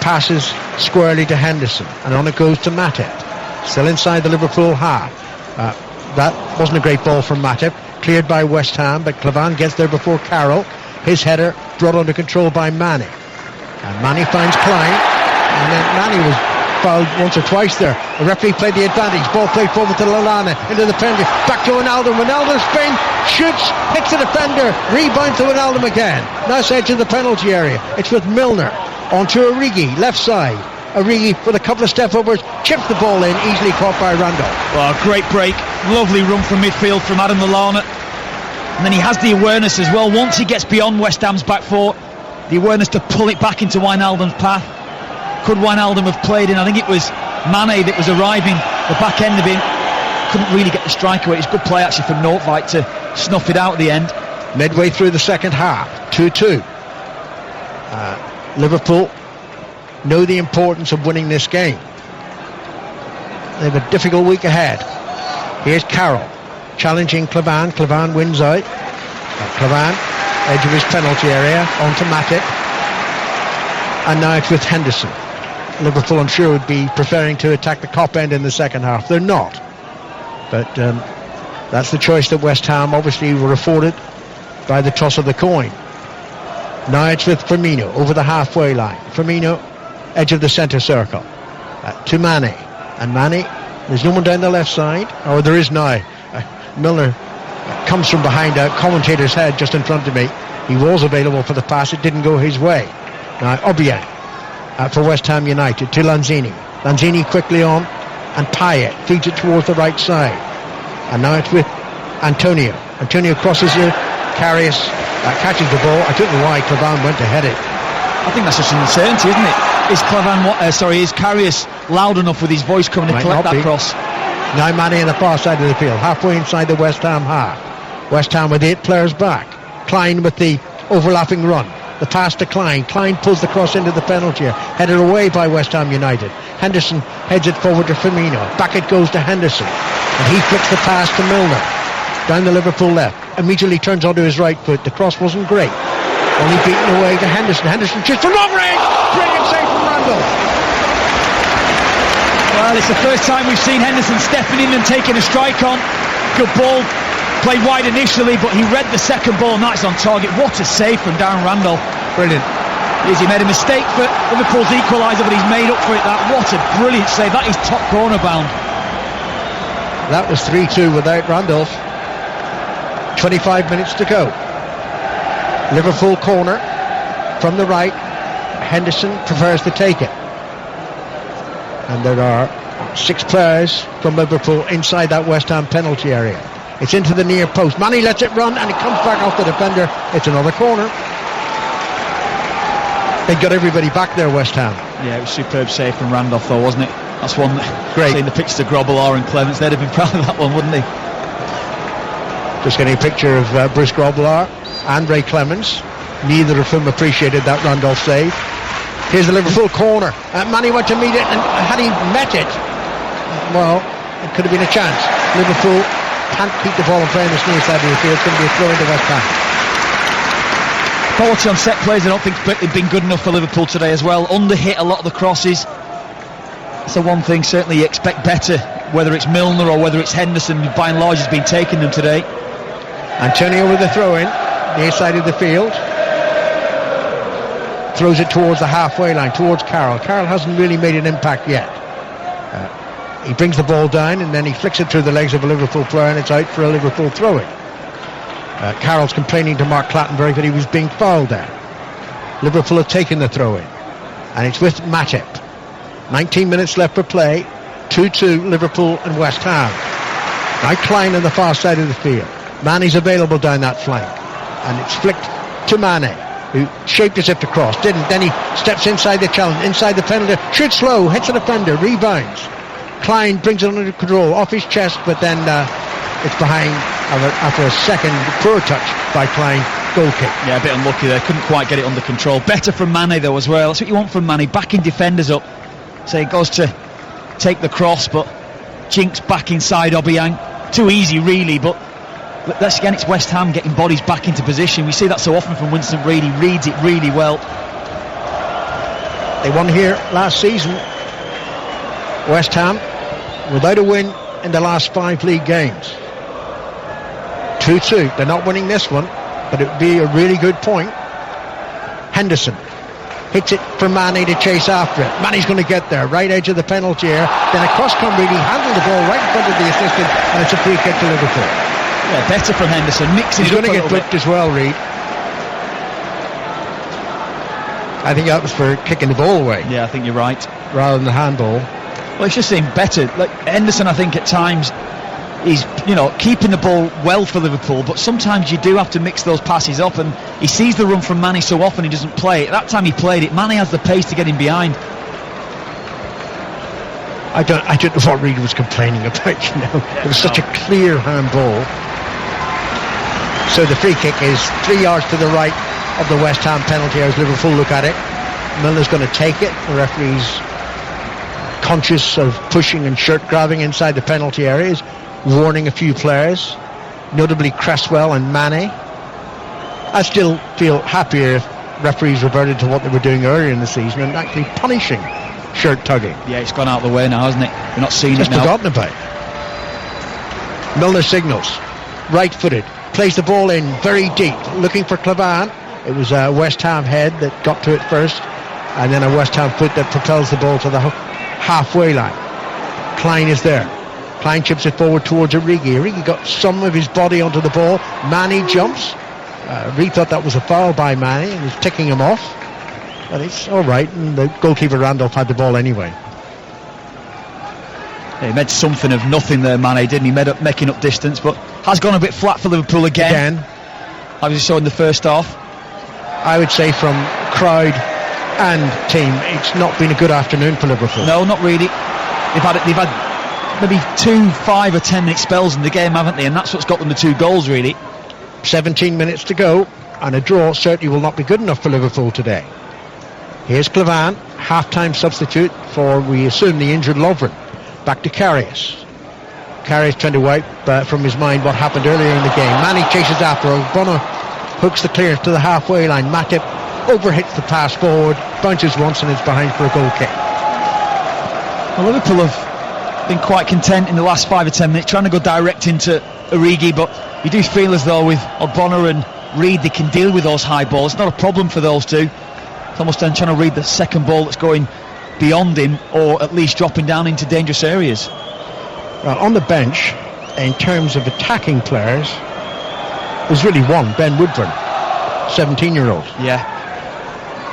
Passes squarely to Henderson, and on it goes to Matip. Still inside the Liverpool half. That wasn't a great ball from Matip. Cleared by West Ham, but Clavan gets there before Carroll. His header brought under control by Mane. And Mane finds Klein, and then Mane was fouled once or twice there. The referee played the advantage. Ball played forward to Lallana, into the penalty. Back to Wijnaldum. Wijnaldum spin, shoots, hits the defender, rebounds to Wijnaldum again. Now it's edge of the penalty area. It's with Milner onto Origi, left side. Origi with a couple of step overs, chips the ball in, easily caught by Randolph. Well, great break, lovely run from midfield from Adam Lallana, and then he has the awareness as well. Once he gets beyond West Ham's back four, the awareness to pull it back into Wijnaldum's path. Could Wijnaldum have played in? I think it was Mane that was arriving the back end of him. Couldn't really get the strike away. It's a good play actually from Nordtveit to snuff it out at the end. Midway through the second half, 2-2. Liverpool know the importance of winning this game. They have a difficult week ahead. Here's Carroll challenging Clavan. Clavan wins out. Clavan, edge of his penalty area, onto Matip. And now it's with Henderson. Liverpool, I'm sure, would be preferring to attack the Kop end in the second half. They're not. But that's the choice that West Ham obviously were afforded by the toss of the coin. Now it's with Firmino over the halfway line. Firmino, edge of the centre circle. To Mane. And Mane, there's no one down the left side. Oh, there is now. Milner comes from behind a commentator's head just in front of me. He was available for the pass. It didn't go his way. Now Obiang for West Ham United to Lanzini. Lanzini quickly on, and Payet feeds it towards the right side. And now it's with Antonio. Antonio crosses it. Karius catches the ball. I don't know why Clavan went to head it. I think that's just an uncertainty, isn't it? Is Karius loud enough with his voice coming to collect that cross? Now Mane on the far side of the field, halfway inside the West Ham half. West Ham with 8 players back. Klein with the overlapping run. The pass to Klein. Klein pulls the cross into the penalty area, headed away by West Ham United. Henderson heads it forward to Firmino. Back it goes to Henderson. And he flicks the pass to Milner. Down the Liverpool left. Immediately turns onto his right foot. The cross wasn't great. Only beaten away to Henderson. Henderson shoots from long range. Brilliant save from Randall. Well, it's the first time we've seen Henderson stepping in and taking a strike on. Good ball. Played wide initially, but he read the second ball and that's on target. What a save from Darren Randall. Brilliant. He made a mistake for Liverpool's equaliser, but he's made up for it. What a brilliant save. That is top corner bound. That was 3-2 without Randolph. 25 minutes to go. Liverpool corner from the right. Henderson prefers to take it. And there are 6 players from Liverpool inside that West Ham penalty area. It's into the near post. Mane lets it run and it comes back off the defender. It's another corner. They got everybody back there, West Ham. Yeah, it was superb save from Randolph though, wasn't it? That's one that, great. Seeing the pictures of Grobbelaar and Clements, they'd have been proud of that one, wouldn't they? Just getting a picture of Bruce Grobbelaar and Ray Clements. Neither of whom appreciated that Randolph save. Here's the Liverpool corner. Mane went to meet it, and had he met it, well, it could have been a chance. Liverpool can't keep the ball and play on the near side of the field. It's going to be a throw into West Ham. Quality on set plays, I don't think it's been good enough for Liverpool today as well. Under-hit a lot of the crosses. That's the one thing certainly you expect better, whether it's Milner or whether it's Henderson, who by and large has been taking them today. Antonio with the throw-in, near side of the field. Throws it towards the halfway line, towards Carroll. Carroll hasn't really made an impact yet. He brings the ball down and then he flicks it through the legs of a Liverpool player and it's out for a Liverpool throw-in. Carroll's complaining to Mark Clattenburg that he was being fouled there. Liverpool have taken the throw-in and it's with Matip. 19 minutes left for play. 2-2 Liverpool and West Ham. Now Klein on the far side of the field. Mane's available down that flank and it's flicked to Mane, who shaped as if to cross, didn't. Then he steps inside the challenge, inside the penalty, shoots slow, hits a defender, rebounds. Klein brings it under control, off his chest, but then it's behind after a second poor touch by Klein. Goal kick. Yeah, a bit unlucky there, couldn't quite get it under control. Better from Mane though as well. That's what you want from Mane, backing defenders up. So he goes to take the cross, but jinks back inside Obiang. Too easy really, but that's again, it's West Ham getting bodies back into position. We see that so often from Winston Reid. He reads it really well. They won here last season, West Ham, without a win in the last 5 league games. 2-2. They're not winning this one, but it would be a really good point. Henderson hits it for Mane to chase after it. Mane's going to get there, right edge of the penalty area. Then across Cumberland, he handled the ball right in front of the assistant, and it's a free kick to Liverpool. Yeah, better from Henderson. Mixing He's going to get blipped as well, Reid. I think that was for kicking the ball away. Yeah, I think you're right. Rather than the handball. Well, it's just seemed better. Like Henderson, I think at times he's, keeping the ball well for Liverpool, but sometimes you do have to mix those passes up, and he sees the run from Mane so often he doesn't play it. That time he played it, Mane has the pace to get him behind. I don't know what Reid was complaining about, It was such a clear handball. So the free kick is 3 yards to the right of the West Ham penalty as Liverpool look at it. Milner's going to take it. The referee's conscious of pushing and shirt grabbing inside the penalty areas, warning a few players, notably Cresswell and Mane. I still feel happier if referees reverted to what they were doing earlier in the season and actually punishing shirt tugging. Yeah, it's gone out of the way now, hasn't it? We're not seeing Just it now. forgotten about. Milner signals, right-footed, plays the ball in very deep, looking for Clavan. It was a West Ham head that got to it first, and then a West Ham foot that propels the ball to the halfway line. Klein is there. Klein chips it forward towards Origi. Origi got some of his body onto the ball. Mane jumps. Reed thought that was a foul by Mane and was ticking him off. But it's all right, and the goalkeeper Randolph had the ball anyway. Yeah, he made something of nothing there, Mane, didn't he? Making up distance, but has gone a bit flat for Liverpool again. As we saw in the first half. I would say from crowd and team, it's not been a good afternoon for Liverpool. No, not really. They've had maybe 2 5 or 10 minute spells in the game, haven't they? And that's what's got them the 2 goals, really. 17 minutes to go, and a draw certainly will not be good enough for Liverpool today. Here's Clavan, half-time substitute for, we assume, the injured Lovren. Back to Karius. Karius trying to wipe from his mind what happened earlier in the game. Mane chases after. Bono hooks the clearance to the halfway line. Matip overhits the pass forward, bounces once, and it's behind for a goal kick. Well, Liverpool have been quite content in the last 5 or 10 minutes, trying to go direct into Origi, but you do feel as though with Ogbonna and Reed, they can deal with those high balls. It's not a problem for those two. It's almost then trying to read the second ball that's going beyond him, or at least dropping down into dangerous areas. Well, on the bench, in terms of attacking players, there's really one, Ben Woodburn, 17-year-old. Yeah.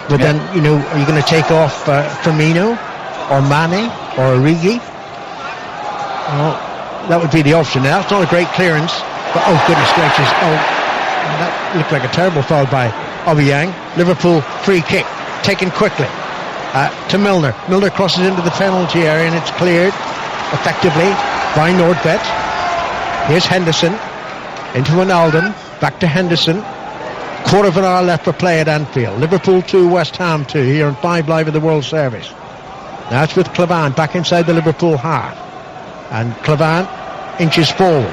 But then, are you going to take off Firmino or Mane or Origi? Well, that would be the option. Now, it's not a great clearance, but oh, goodness gracious. Oh, that looked like a terrible foul by Obiang. Liverpool free kick, taken quickly to Milner. Milner crosses into the penalty area and it's cleared effectively by Nordtvedt. Here's Henderson into Wijnaldum, back to Henderson. Quarter of an hour left for play at Anfield. Liverpool 2, West Ham 2 here on 5 Live in the World Service. Now it's with Clavan back inside the Liverpool half, and Clavan inches forward,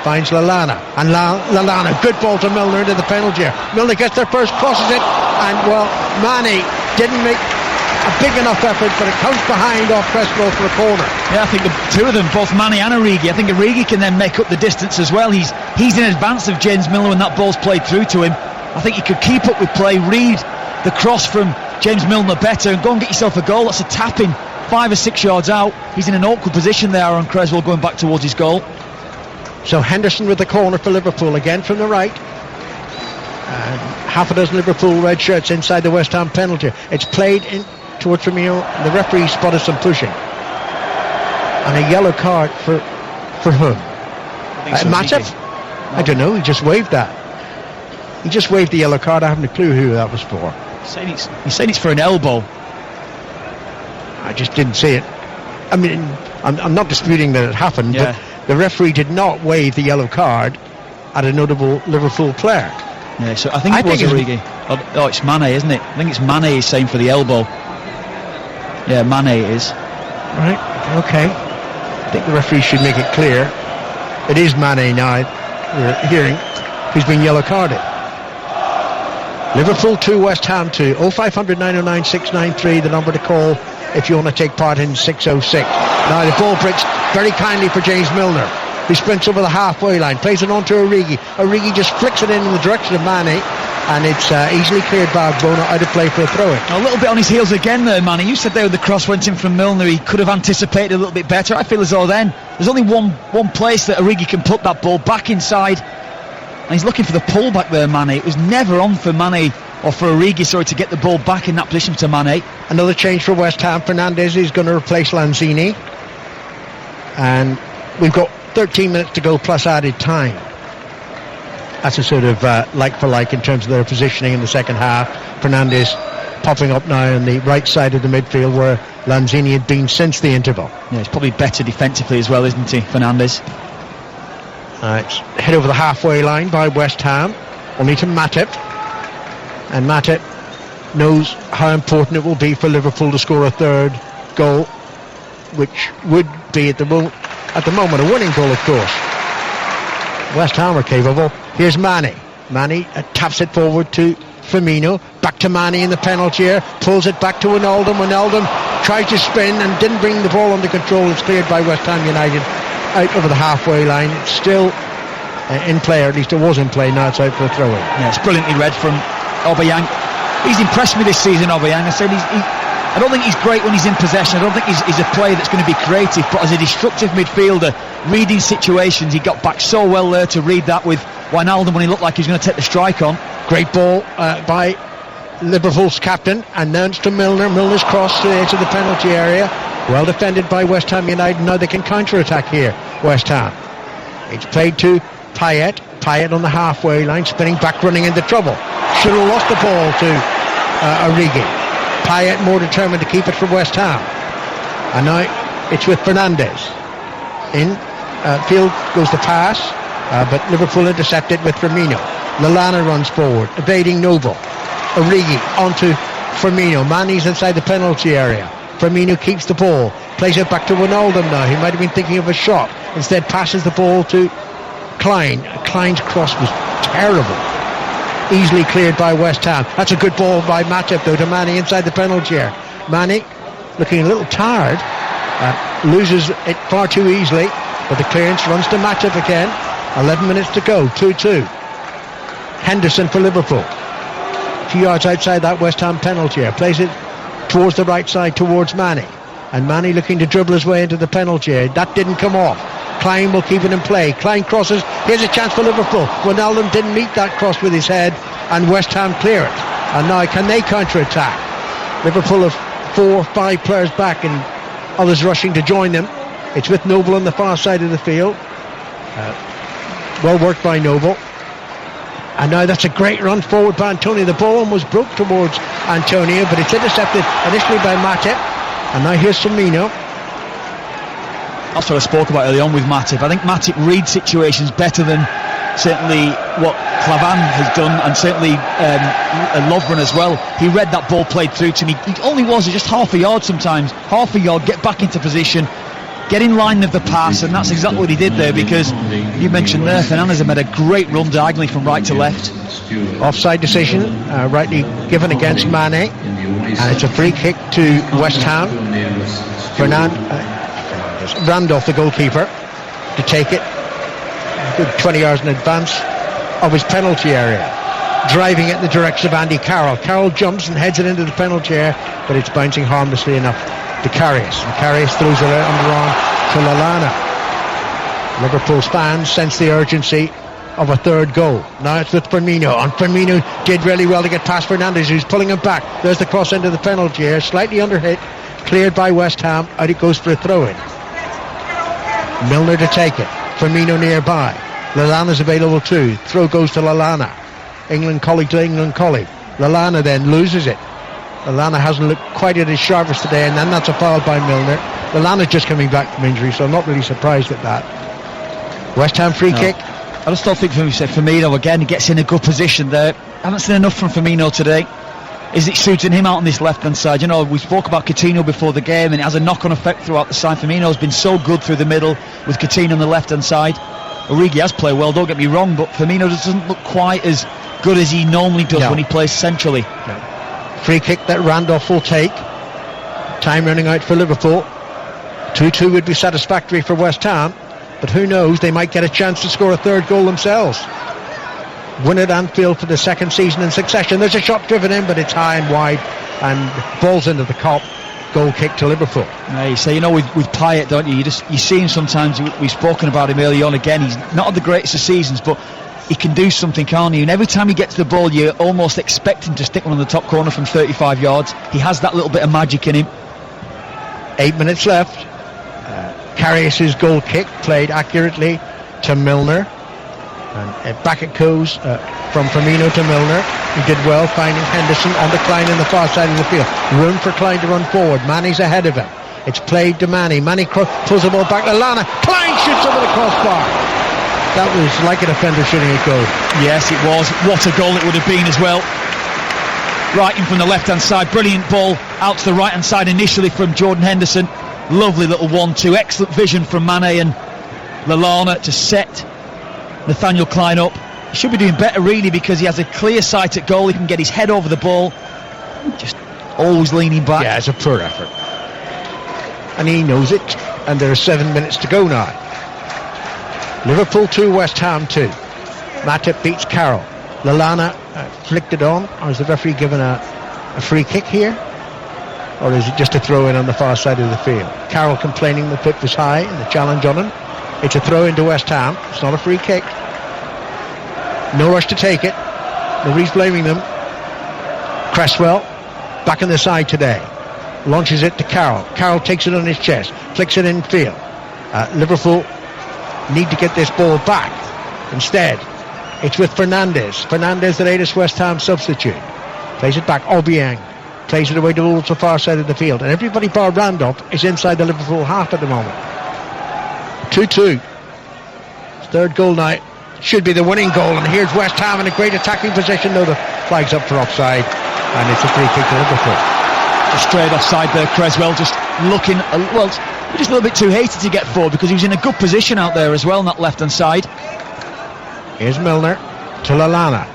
finds Lallana, and Lallana, good ball to Milner into the penalty area. Milner gets there first, crosses it, and well, Mane didn't make a big enough effort, but it comes behind off Cresswell for a corner. Yeah, I think the two of them, both Mane and Origi, I think Origi can then make up the distance as well. He's in advance of James Milner when that ball's played through to him. I think he could keep up with play, read the cross from James Milner better, and go and get yourself a goal. That's a tap-in 5 or 6 yards out. He's in an awkward position there on Cresswell going back towards his goal. So Henderson with the corner for Liverpool again from the right. And half a dozen Liverpool red shirts inside the West Ham penalty. It's played in towards Firmino. The referee spotted some pushing. And a yellow card for whom? Matip? I don't know, he just waved that. He just waved the yellow card. I haven't a clue who that was for. He's saying it's for an elbow. I just didn't see it. I mean, I'm not disputing that it happened, but the referee did not wave the yellow card at a notable Liverpool player. Yeah, so I think it was Origi. Oh, it's Mane, isn't it? I think it's Mane he's saying for the elbow. Yeah, Mane it is. Right, okay. I think the referee should make it clear. It is Mane now, we're hearing, who's been yellow carded. Liverpool 2, West Ham 2. 0500 909 693, the number to call if you want to take part in 606. Now the ball breaks very kindly for James Milner, who sprints over the halfway line, plays it on to Origi. Origi just flicks it in the direction of Mane, and it's easily cleared by Bono, out of play for a throw-in. A little bit on his heels again there, Mane. You said there when the cross went in from Milner, he could have anticipated a little bit better. I feel as though then there's only one place that Origi can put that ball back inside, and he's looking for the pullback there, Mane. It was never on for Mane, or for Origi, sorry, to get the ball back in that position to Mane. Another change for West Ham. Fernandes is going to replace Lanzini, and we've got 13 minutes to go plus added time. That's a sort of like for like in terms of their positioning in the second half. Fernandes popping up now on the right side of the midfield where Lanzini had been since the interval. Yeah, he's probably better defensively as well, isn't he, Fernandes? It's hit over the halfway line by West Ham, only to Matip, and Matip knows how important it will be for Liverpool to score a third goal, which would be at the moment a winning goal, of course. West Ham are capable. Here's Manny. Manny taps it forward to Firmino. Back to Manny in the penalty area. Pulls it back to Wijnaldum. Wijnaldum tried to spin and didn't bring the ball under control. It's cleared by West Ham United out over the halfway line. It's still in play, or at least it was in play. Now it's out for a throw-in. Yeah, it's brilliantly read from Aubameyang. He's impressed me this season, Aubameyang. I said I don't think he's great when he's in possession. I don't think he's a player that's going to be creative, but as a destructive midfielder, reading situations, he got back so well there to read that with Wijnaldum when he looked like he was going to take the strike on. Great ball by Liverpool's captain, and now it's to Milner. Milner's cross to the edge of the penalty area. Well defended by West Ham United. Now they can counter-attack here, West Ham. It's played to Payet. Payet on the halfway line, spinning back, running into trouble. Should have lost the ball to Origi. Payet more determined to keep it for West Ham. And now it's with Fernandes. In field goes the pass, but Liverpool intercepted with Firmino. Lallana runs forward, evading Noble. Origi onto Firmino. Mane's inside the penalty area. Firmino keeps the ball, plays it back to Wijnaldum now. He might have been thinking of a shot. Instead passes the ball to Klein. Klein's cross was terrible. Easily cleared by West Ham. That's a good ball by Matip though to Mane inside the penalty area. Mane looking a little tired, loses it far too easily, but the clearance runs to Matip again. 11 minutes to go, 2-2. Henderson for Liverpool. A few yards outside that West Ham penalty area. Plays it towards the right side towards Mane. And Mane looking to dribble his way into the penalty area. That didn't come off. Klein will keep it in play. Klein crosses. Here's a chance for Liverpool. Wijnaldum didn't meet that cross with his head, and West Ham clear it. And now can they counter-attack? Liverpool have 4 or 5 players back and others rushing to join them. It's with Noble on the far side of the field. Well worked by Noble. And now that's a great run forward by Antonio. The ball almost broke towards Antonio, but it's intercepted initially by Matip. And now here's Firmino. That's what I spoke about early on with Matip. I think Matip reads situations better than certainly what Klavan has done, and certainly Lovren as well. He read that ball played through to me. It only was just half a yard sometimes. Half a yard, get back into position, get in line of the pass, and that's exactly what he did there, because you mentioned there, Fernandes had made a great run diagonally from right to left. Offside decision, rightly given against Mane, and it's a free kick to West Ham. Randolph, the goalkeeper, to take it a good 20 yards in advance of his penalty area, driving it in the direction of Andy Carroll. Carroll jumps and heads it into the penalty area, but it's bouncing harmlessly enough to Karius. And Karius throws it underarm to Lallana. Liverpool's fans sense the urgency of a third goal. Now it's with Firmino, and Firmino did really well to get past Fernandes, who's pulling him back. There's the cross into the penalty area, slightly under hit, cleared by West Ham. Out it goes for a throw-in. Milner to take it. Firmino nearby. Lallana's available too. Throw goes to Lallana. England colleague to England colleague. Lallana then loses it. Lallana hasn't looked quite at his sharpest today, and then that's a foul by Milner. Lallana's just coming back from injury, so I'm not really surprised at that. West Ham free kick. I just don't think Firmino again, he gets in a good position there. I haven't seen enough from Firmino today. Is it suiting him out on this left-hand side? You know, we spoke about Coutinho before the game, and it has a knock-on effect throughout the side. Firmino's been so good through the middle with Coutinho on the left-hand side. Origi has played well, don't get me wrong, but Firmino just doesn't look quite as good as he normally does when he plays centrally. No. Free kick that Randolph will take. Time running out for Liverpool. 2-2 would be satisfactory for West Ham, but who knows, they might get a chance to score a third goal themselves. Win at Anfield for the second season in succession. There's a shot driven in, but it's high and wide and falls into the cop. Goal kick to Liverpool. Yeah, you say, you know, with Payet, don't you? You see him sometimes. We've spoken about him early on. Again, he's not had the greatest of seasons, but he can do something, can't he? And every time he gets the ball, you almost expect him to stick one on the top corner from 35 yards. He has that little bit of magic in him. 8 minutes left. Karius' goal kick played accurately to Milner. And back it goes from Firmino to Milner. He did well finding Henderson on the Klein in the far side of the field. Room for Klein to run forward. Mane's ahead of him. It's played to Mane. Mane pulls the ball back to Lallana. Klein shoots over the crossbar. That was like a defender shooting a goal. Yes, it was. What a goal it would have been as well. right in from the left hand side. Brilliant ball out to the right hand side initially from Jordan Henderson. Lovely little 1-2, excellent vision from Mane and Lallana to set Nathaniel Klein up. He should be doing better really, because he has a clear sight at goal. He can get his head over the ball, just always leaning back. Yeah, it's a poor effort, and he knows it, and there are 7 minutes to go now. Liverpool 2, West Ham 2. Matip beats Carroll. Lallana flicked it on, or is the referee given a free kick here? Or is it just a throw in on the far side of the field? Carroll complaining the foot was high and the challenge on him. It's a throw into West Ham. It's not a free kick. No rush to take it. Nobody's blaming them. Cresswell back on the side today. Launches it to Carroll. Carroll takes it on his chest. Flicks it in field. Liverpool need to get this ball back. Instead, it's with Fernandes. Fernandes, the latest West Ham substitute. Plays it back. Obiang plays it away towards the far side of the field. And everybody bar Randolph is inside the Liverpool half at the moment. 2-2. Third goal now should be the winning goal. And here's West Ham in a great attacking position. No, the flag's up for offside. And it's a free kick to Liverpool. Just straight offside there, Cresswell. Just looking, just a little bit too hasty to get forward, because he was in a good position out there as well on that left-hand side. Here's Milner to Lallana,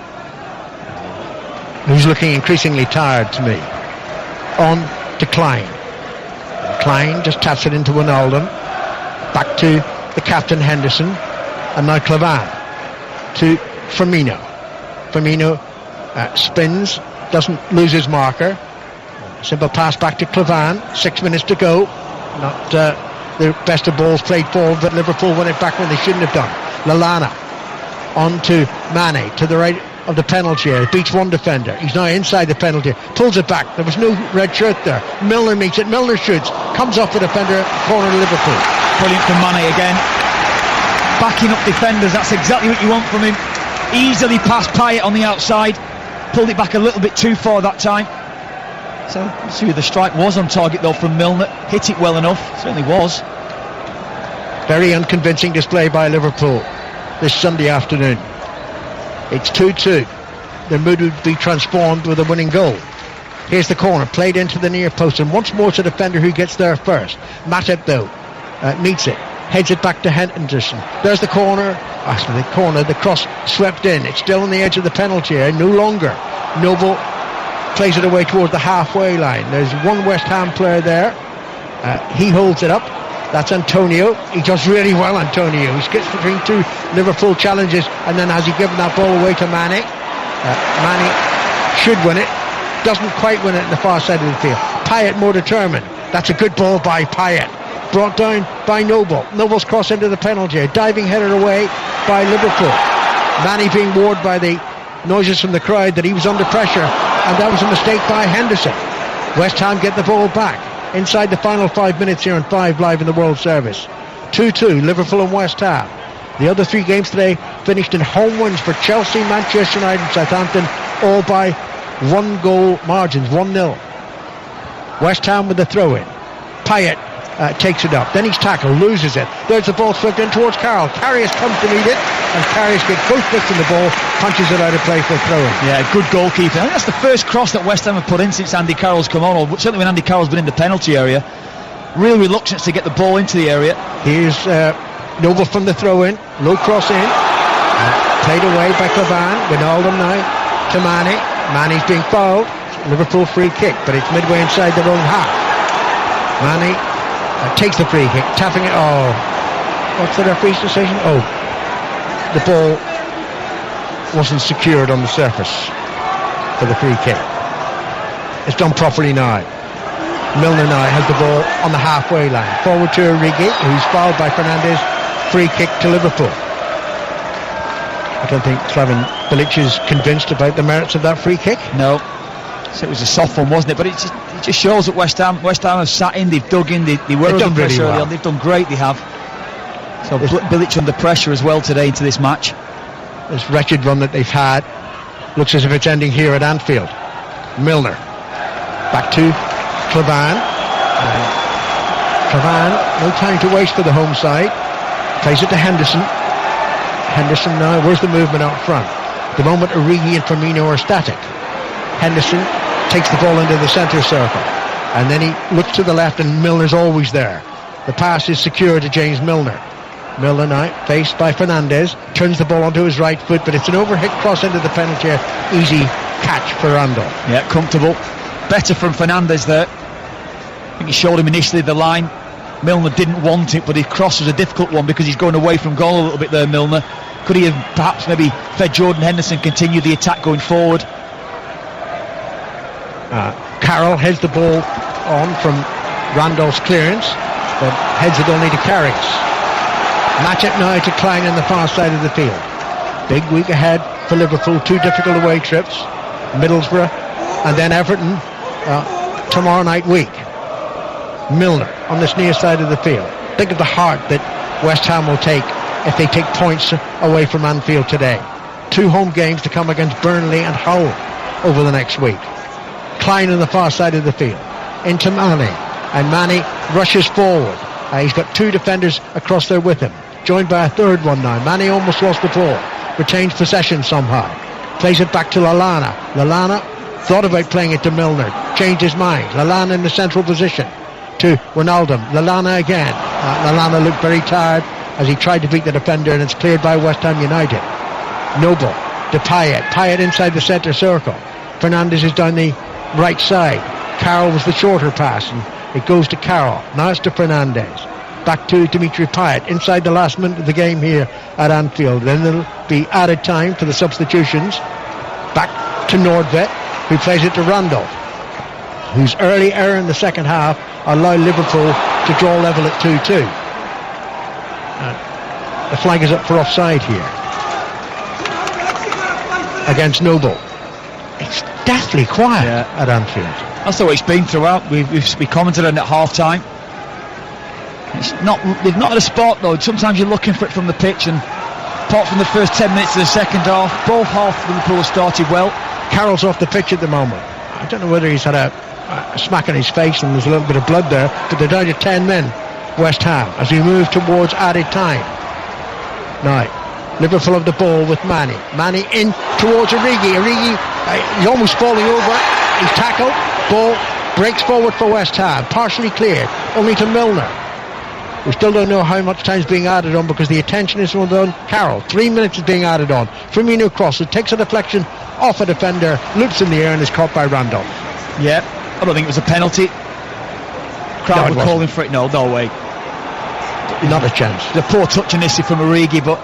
who's looking increasingly tired to me. On to Klein. Klein just taps it into Wijnaldum. Back to the captain Henderson. And now Clavan to Firmino. Firmino spins, doesn't lose his marker. Simple pass back to Clavan. 6 minutes to go. Not the best of balls played forward, but Liverpool won it back when they shouldn't have done. Lallana on to Mane, to the right of the penalty area. Beats one defender. He's now inside the penalty. Pulls it back. There was no red shirt there. Milner meets it. Milner shoots. Comes off the defender. Corner to Liverpool. Brilliant from Mane again. Backing up defenders. That's exactly what you want from him. Easily past Payet on the outside. Pulled it back a little bit too far that time. So let's see, the strike was on target though from Milner. Hit it well enough. Certainly was. Very unconvincing display by Liverpool this Sunday afternoon. It's 2-2. Their mood would be transformed with a winning goal. Here's the corner, played into the near post, and once more it's a defender who gets there first. Matip though meets it, heads it back to Henderson. There's the corner. The cross swept in. It's still on the edge of the penalty area. No longer. Noble plays it away towards the halfway line. There's one West Ham player there. He holds it up. That's Antonio. He does really well, Antonio. He skips between two Liverpool challenges, and then has he given that ball away to Mane? Mane should win it. Doesn't quite win it in the far side of the field. Payet more determined. That's a good ball by Payet. Brought down by Noble. Noble's cross into the penalty area. Diving header away by Liverpool. Mane being warned by the noises from the crowd that he was under pressure, and that was a mistake by Henderson. West Ham get the ball back inside the final 5 minutes here on 5 Live in the World Service. 2-2, Liverpool and West Ham. The other 3 games today finished in home wins for Chelsea, Manchester United and Southampton, all by 1 goal margins, 1-0. West Ham with the throw-in. Payet takes it up, then he's tackled, loses it. There's the ball swept in towards Carroll. Karius comes to meet it, and Karius gets both fists in the ball, punches it out of play for a throw-in. Yeah, good goalkeeper. I think that's the first cross that West Ham have put in since Andy Carroll's come on, or certainly when Andy Carroll's been in the penalty area. Real reluctance to get the ball into the area. Here's Noble from the throw-in, low cross in, played away by Clavan. Wijnaldum now to Mane. Mane's being fouled. Liverpool free kick, but it's midway inside their own half. Mane takes the free kick, tapping it. Oh, what's the referee's decision? Oh, the ball wasn't secured on the surface for the free kick. It's done properly now. Milner now has the ball on the halfway line. Forward to Origi, who's fouled by Fernandes. Free kick to Liverpool. I don't think Slaven Bilic is convinced about the merits of that free kick. No. So it was a soft one, wasn't it? But it just shows that West Ham have sat in, they've dug in, they were under pressure early on. They've done great, they have. So Bilic under pressure as well today into this match. This wretched run that they've had looks as if it's ending here at Anfield. Milner back to Clavan. Clavan, no time to waste for the home side. Plays it to Henderson. Henderson now, where's the movement out front? The moment Origi and Firmino are static. Henderson takes the ball into the centre circle, and then he looks to the left, and Milner's always there. The pass is secure to James Milner. Milner now faced by Fernandez, turns the ball onto his right foot, but it's an overhit cross into the penalty area. Easy catch for Randolph. Yeah, comfortable. Better from Fernandez there. I think he showed him initially the line. Milner didn't want it, but his cross was a difficult one because he's going away from goal a little bit there, Milner. Could he have perhaps maybe fed Jordan Henderson, continue the attack going forward? Carroll heads the ball on from Randolph's clearance, but heads it only to Carrick's. Match it now to Klein on the far side of the field. Big week ahead for Liverpool, 2 difficult away trips, Middlesbrough and then Everton tomorrow night week. Milner on this near side of the field. Think of the heart that West Ham will take if they take points away from Anfield today. 2 home games to come against Burnley and Hull over the next week. Klein on the far side of the field into Manny, and Manny rushes forward. He's got 2 defenders across there with him, joined by a third one now. Manny almost lost the ball, retains possession somehow, plays it back to Lallana. Lallana thought about playing it to Milner, changed his mind. Lallana in the central position to Wijnaldum. Lallana again. Lallana looked very tired as he tried to beat the defender, and it's cleared by West Ham United. Noble to Payet. Payet inside the centre circle. Fernandez is down the right side. Carroll was the shorter pass, and it goes to Carroll. Now it's to Fernandez. Back to Dimitri Payet inside the last minute of the game here at Anfield. Then there'll be added time for the substitutions. Back to Nordvet, who plays it to Randolph, whose early error in the second half allowed Liverpool to draw level at 2-2. The flag is up for offside here against Noble. It's deathly quiet at Anfield. That's the way it's been throughout. We commented on it at half time. They've not had a spot though. Sometimes you're looking for it from the pitch, and apart from the first 10 minutes of the second half, both halves of Liverpool started well. Carroll's off the pitch at the moment. I don't know whether he's had a smack on his face and there's a little bit of blood there, but they're down to 10 men, West Ham, as we move towards added time. Now, Liverpool have the ball with Manny. Manny in towards Origi. Origi, he's almost falling over. He's tackled. Ball breaks forward for West Ham. Partially cleared, only to Milner. We still don't know how much time is being added on because the attention is on Carroll. 3 minutes is being added on. Firmino crosses, takes a deflection off a defender, loops in the air and is caught by Randolph. Yeah, I don't think it was a penalty. Crowd were calling for it. No way. Not a chance. The poor touch initially from Origi, but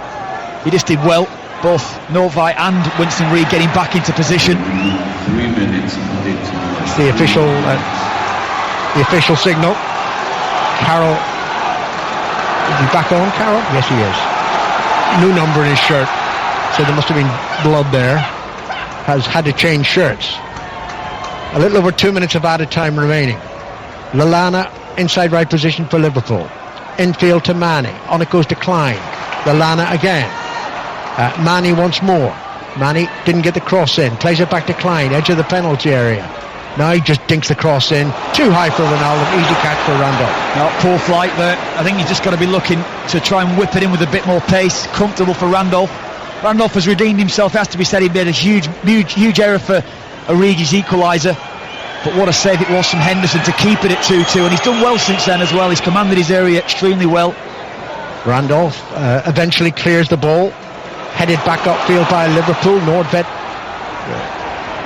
he just did well. Both Novai and Winston Reid getting back into position. 3 minutes. It's the official signal. Carroll, is he back on, Carroll? Yes, he is. No number in his shirt, so there must have been blood there. Has had to change shirts. A little over 2 minutes of added time remaining. Lallana inside right position for Liverpool. Infield to Manny. On it goes to Klein. Lallana again. Manny once more. Manny didn't get the cross in. Plays it back to Klein, edge of the penalty area. Now he just dinks the cross in. Too high for Ronaldo. Easy catch for Randolph. No, poor flight there. I think he's just got to be looking to try and whip it in with a bit more pace. Comfortable for Randolph. Randolph has redeemed himself. It has to be said, he made a huge error for Origi's equaliser. But what a save it was from Henderson to keep it at 2-2, and he's done well since then as well. He's commanded his area extremely well. Randolph eventually clears the ball, headed back upfield by Liverpool. Nordvet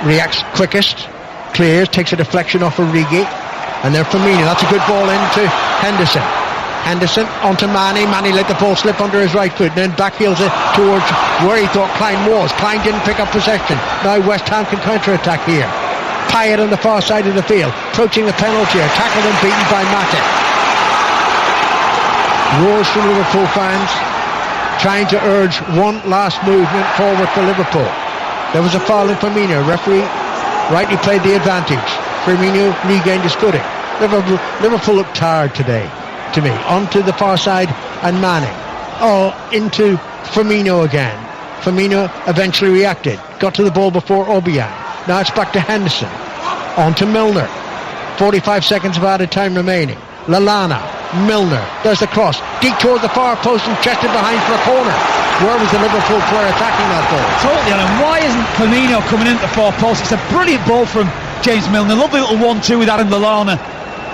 reacts quickest, clears, takes a deflection off Origi, and then Firmino. That's a good ball into Henderson. Henderson onto Manny. Manny let the ball slip under his right foot, and then backfields it towards where he thought Klein was. Klein didn't pick up possession. Now West Ham can counter-attack here. Payet on the far side of the field, approaching the penalty area, tackled and beaten by Matip. Roars from Liverpool fans, trying to urge one last movement forward for Liverpool. There was a foul in Firmino. Referee rightly played the advantage. Firmino regained his footing. Liverpool looked tired today, to me. Onto the far side and Manning. Into Firmino again. Firmino eventually reacted, got to the ball before Obiang. Now it's back to Henderson. On to Milner. 45 seconds of added time remaining. Lallana. Milner. There's the cross. Deep toward the far post and chested behind for a corner. Where was the Liverpool player attacking that ball? Totally, and why isn't Firmino coming into the far post? It's a brilliant ball from James Milner. Lovely little 1-2 with Adam Lallana.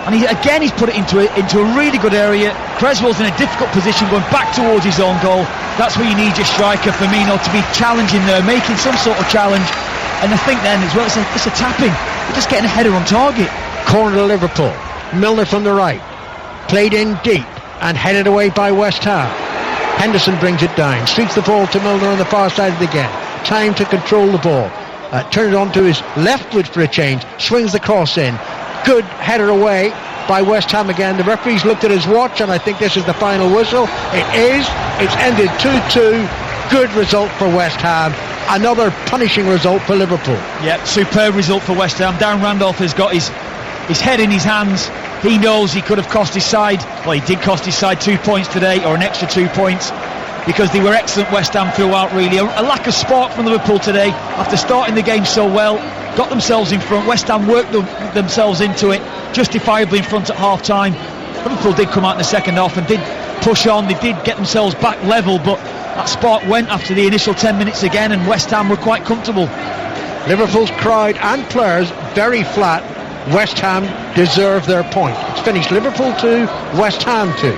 And he's put it into a really good area. Creswell's in a difficult position going back towards his own goal. That's where you need your striker, Firmino, to be challenging there, making some sort of challenge. And I think then as well, it's a tap-in. You're just getting a header on target. Corner to Liverpool. Milner from the right. Played in deep and headed away by West Ham. Henderson brings it down. Streaks the ball to Milner on the far side of the game. Time to control the ball. Turns it on to his left foot for a change. Swings the cross in. Good header away by West Ham again. The referee's looked at his watch, and I think this is the final whistle. It is. It's ended 2-2. Good result for West Ham. Another punishing result for Liverpool. Yeah, superb result for West Ham. Darren Randolph has got his head in his hands. He knows he could have cost his side. Well, he did cost his side 2 points today, or an extra 2 points, because they were excellent, West Ham, throughout, really. A lack of spark from Liverpool today after starting the game so well. Got themselves in front. West Ham worked themselves into it, justifiably in front at half-time. Liverpool did come out in the second half and did push on. They did get themselves back level, but that spark went after the initial 10 minutes again, and West Ham were quite comfortable. Liverpool's crowd and players very flat. West Ham deserve their point. It's finished Liverpool 2, West Ham 2.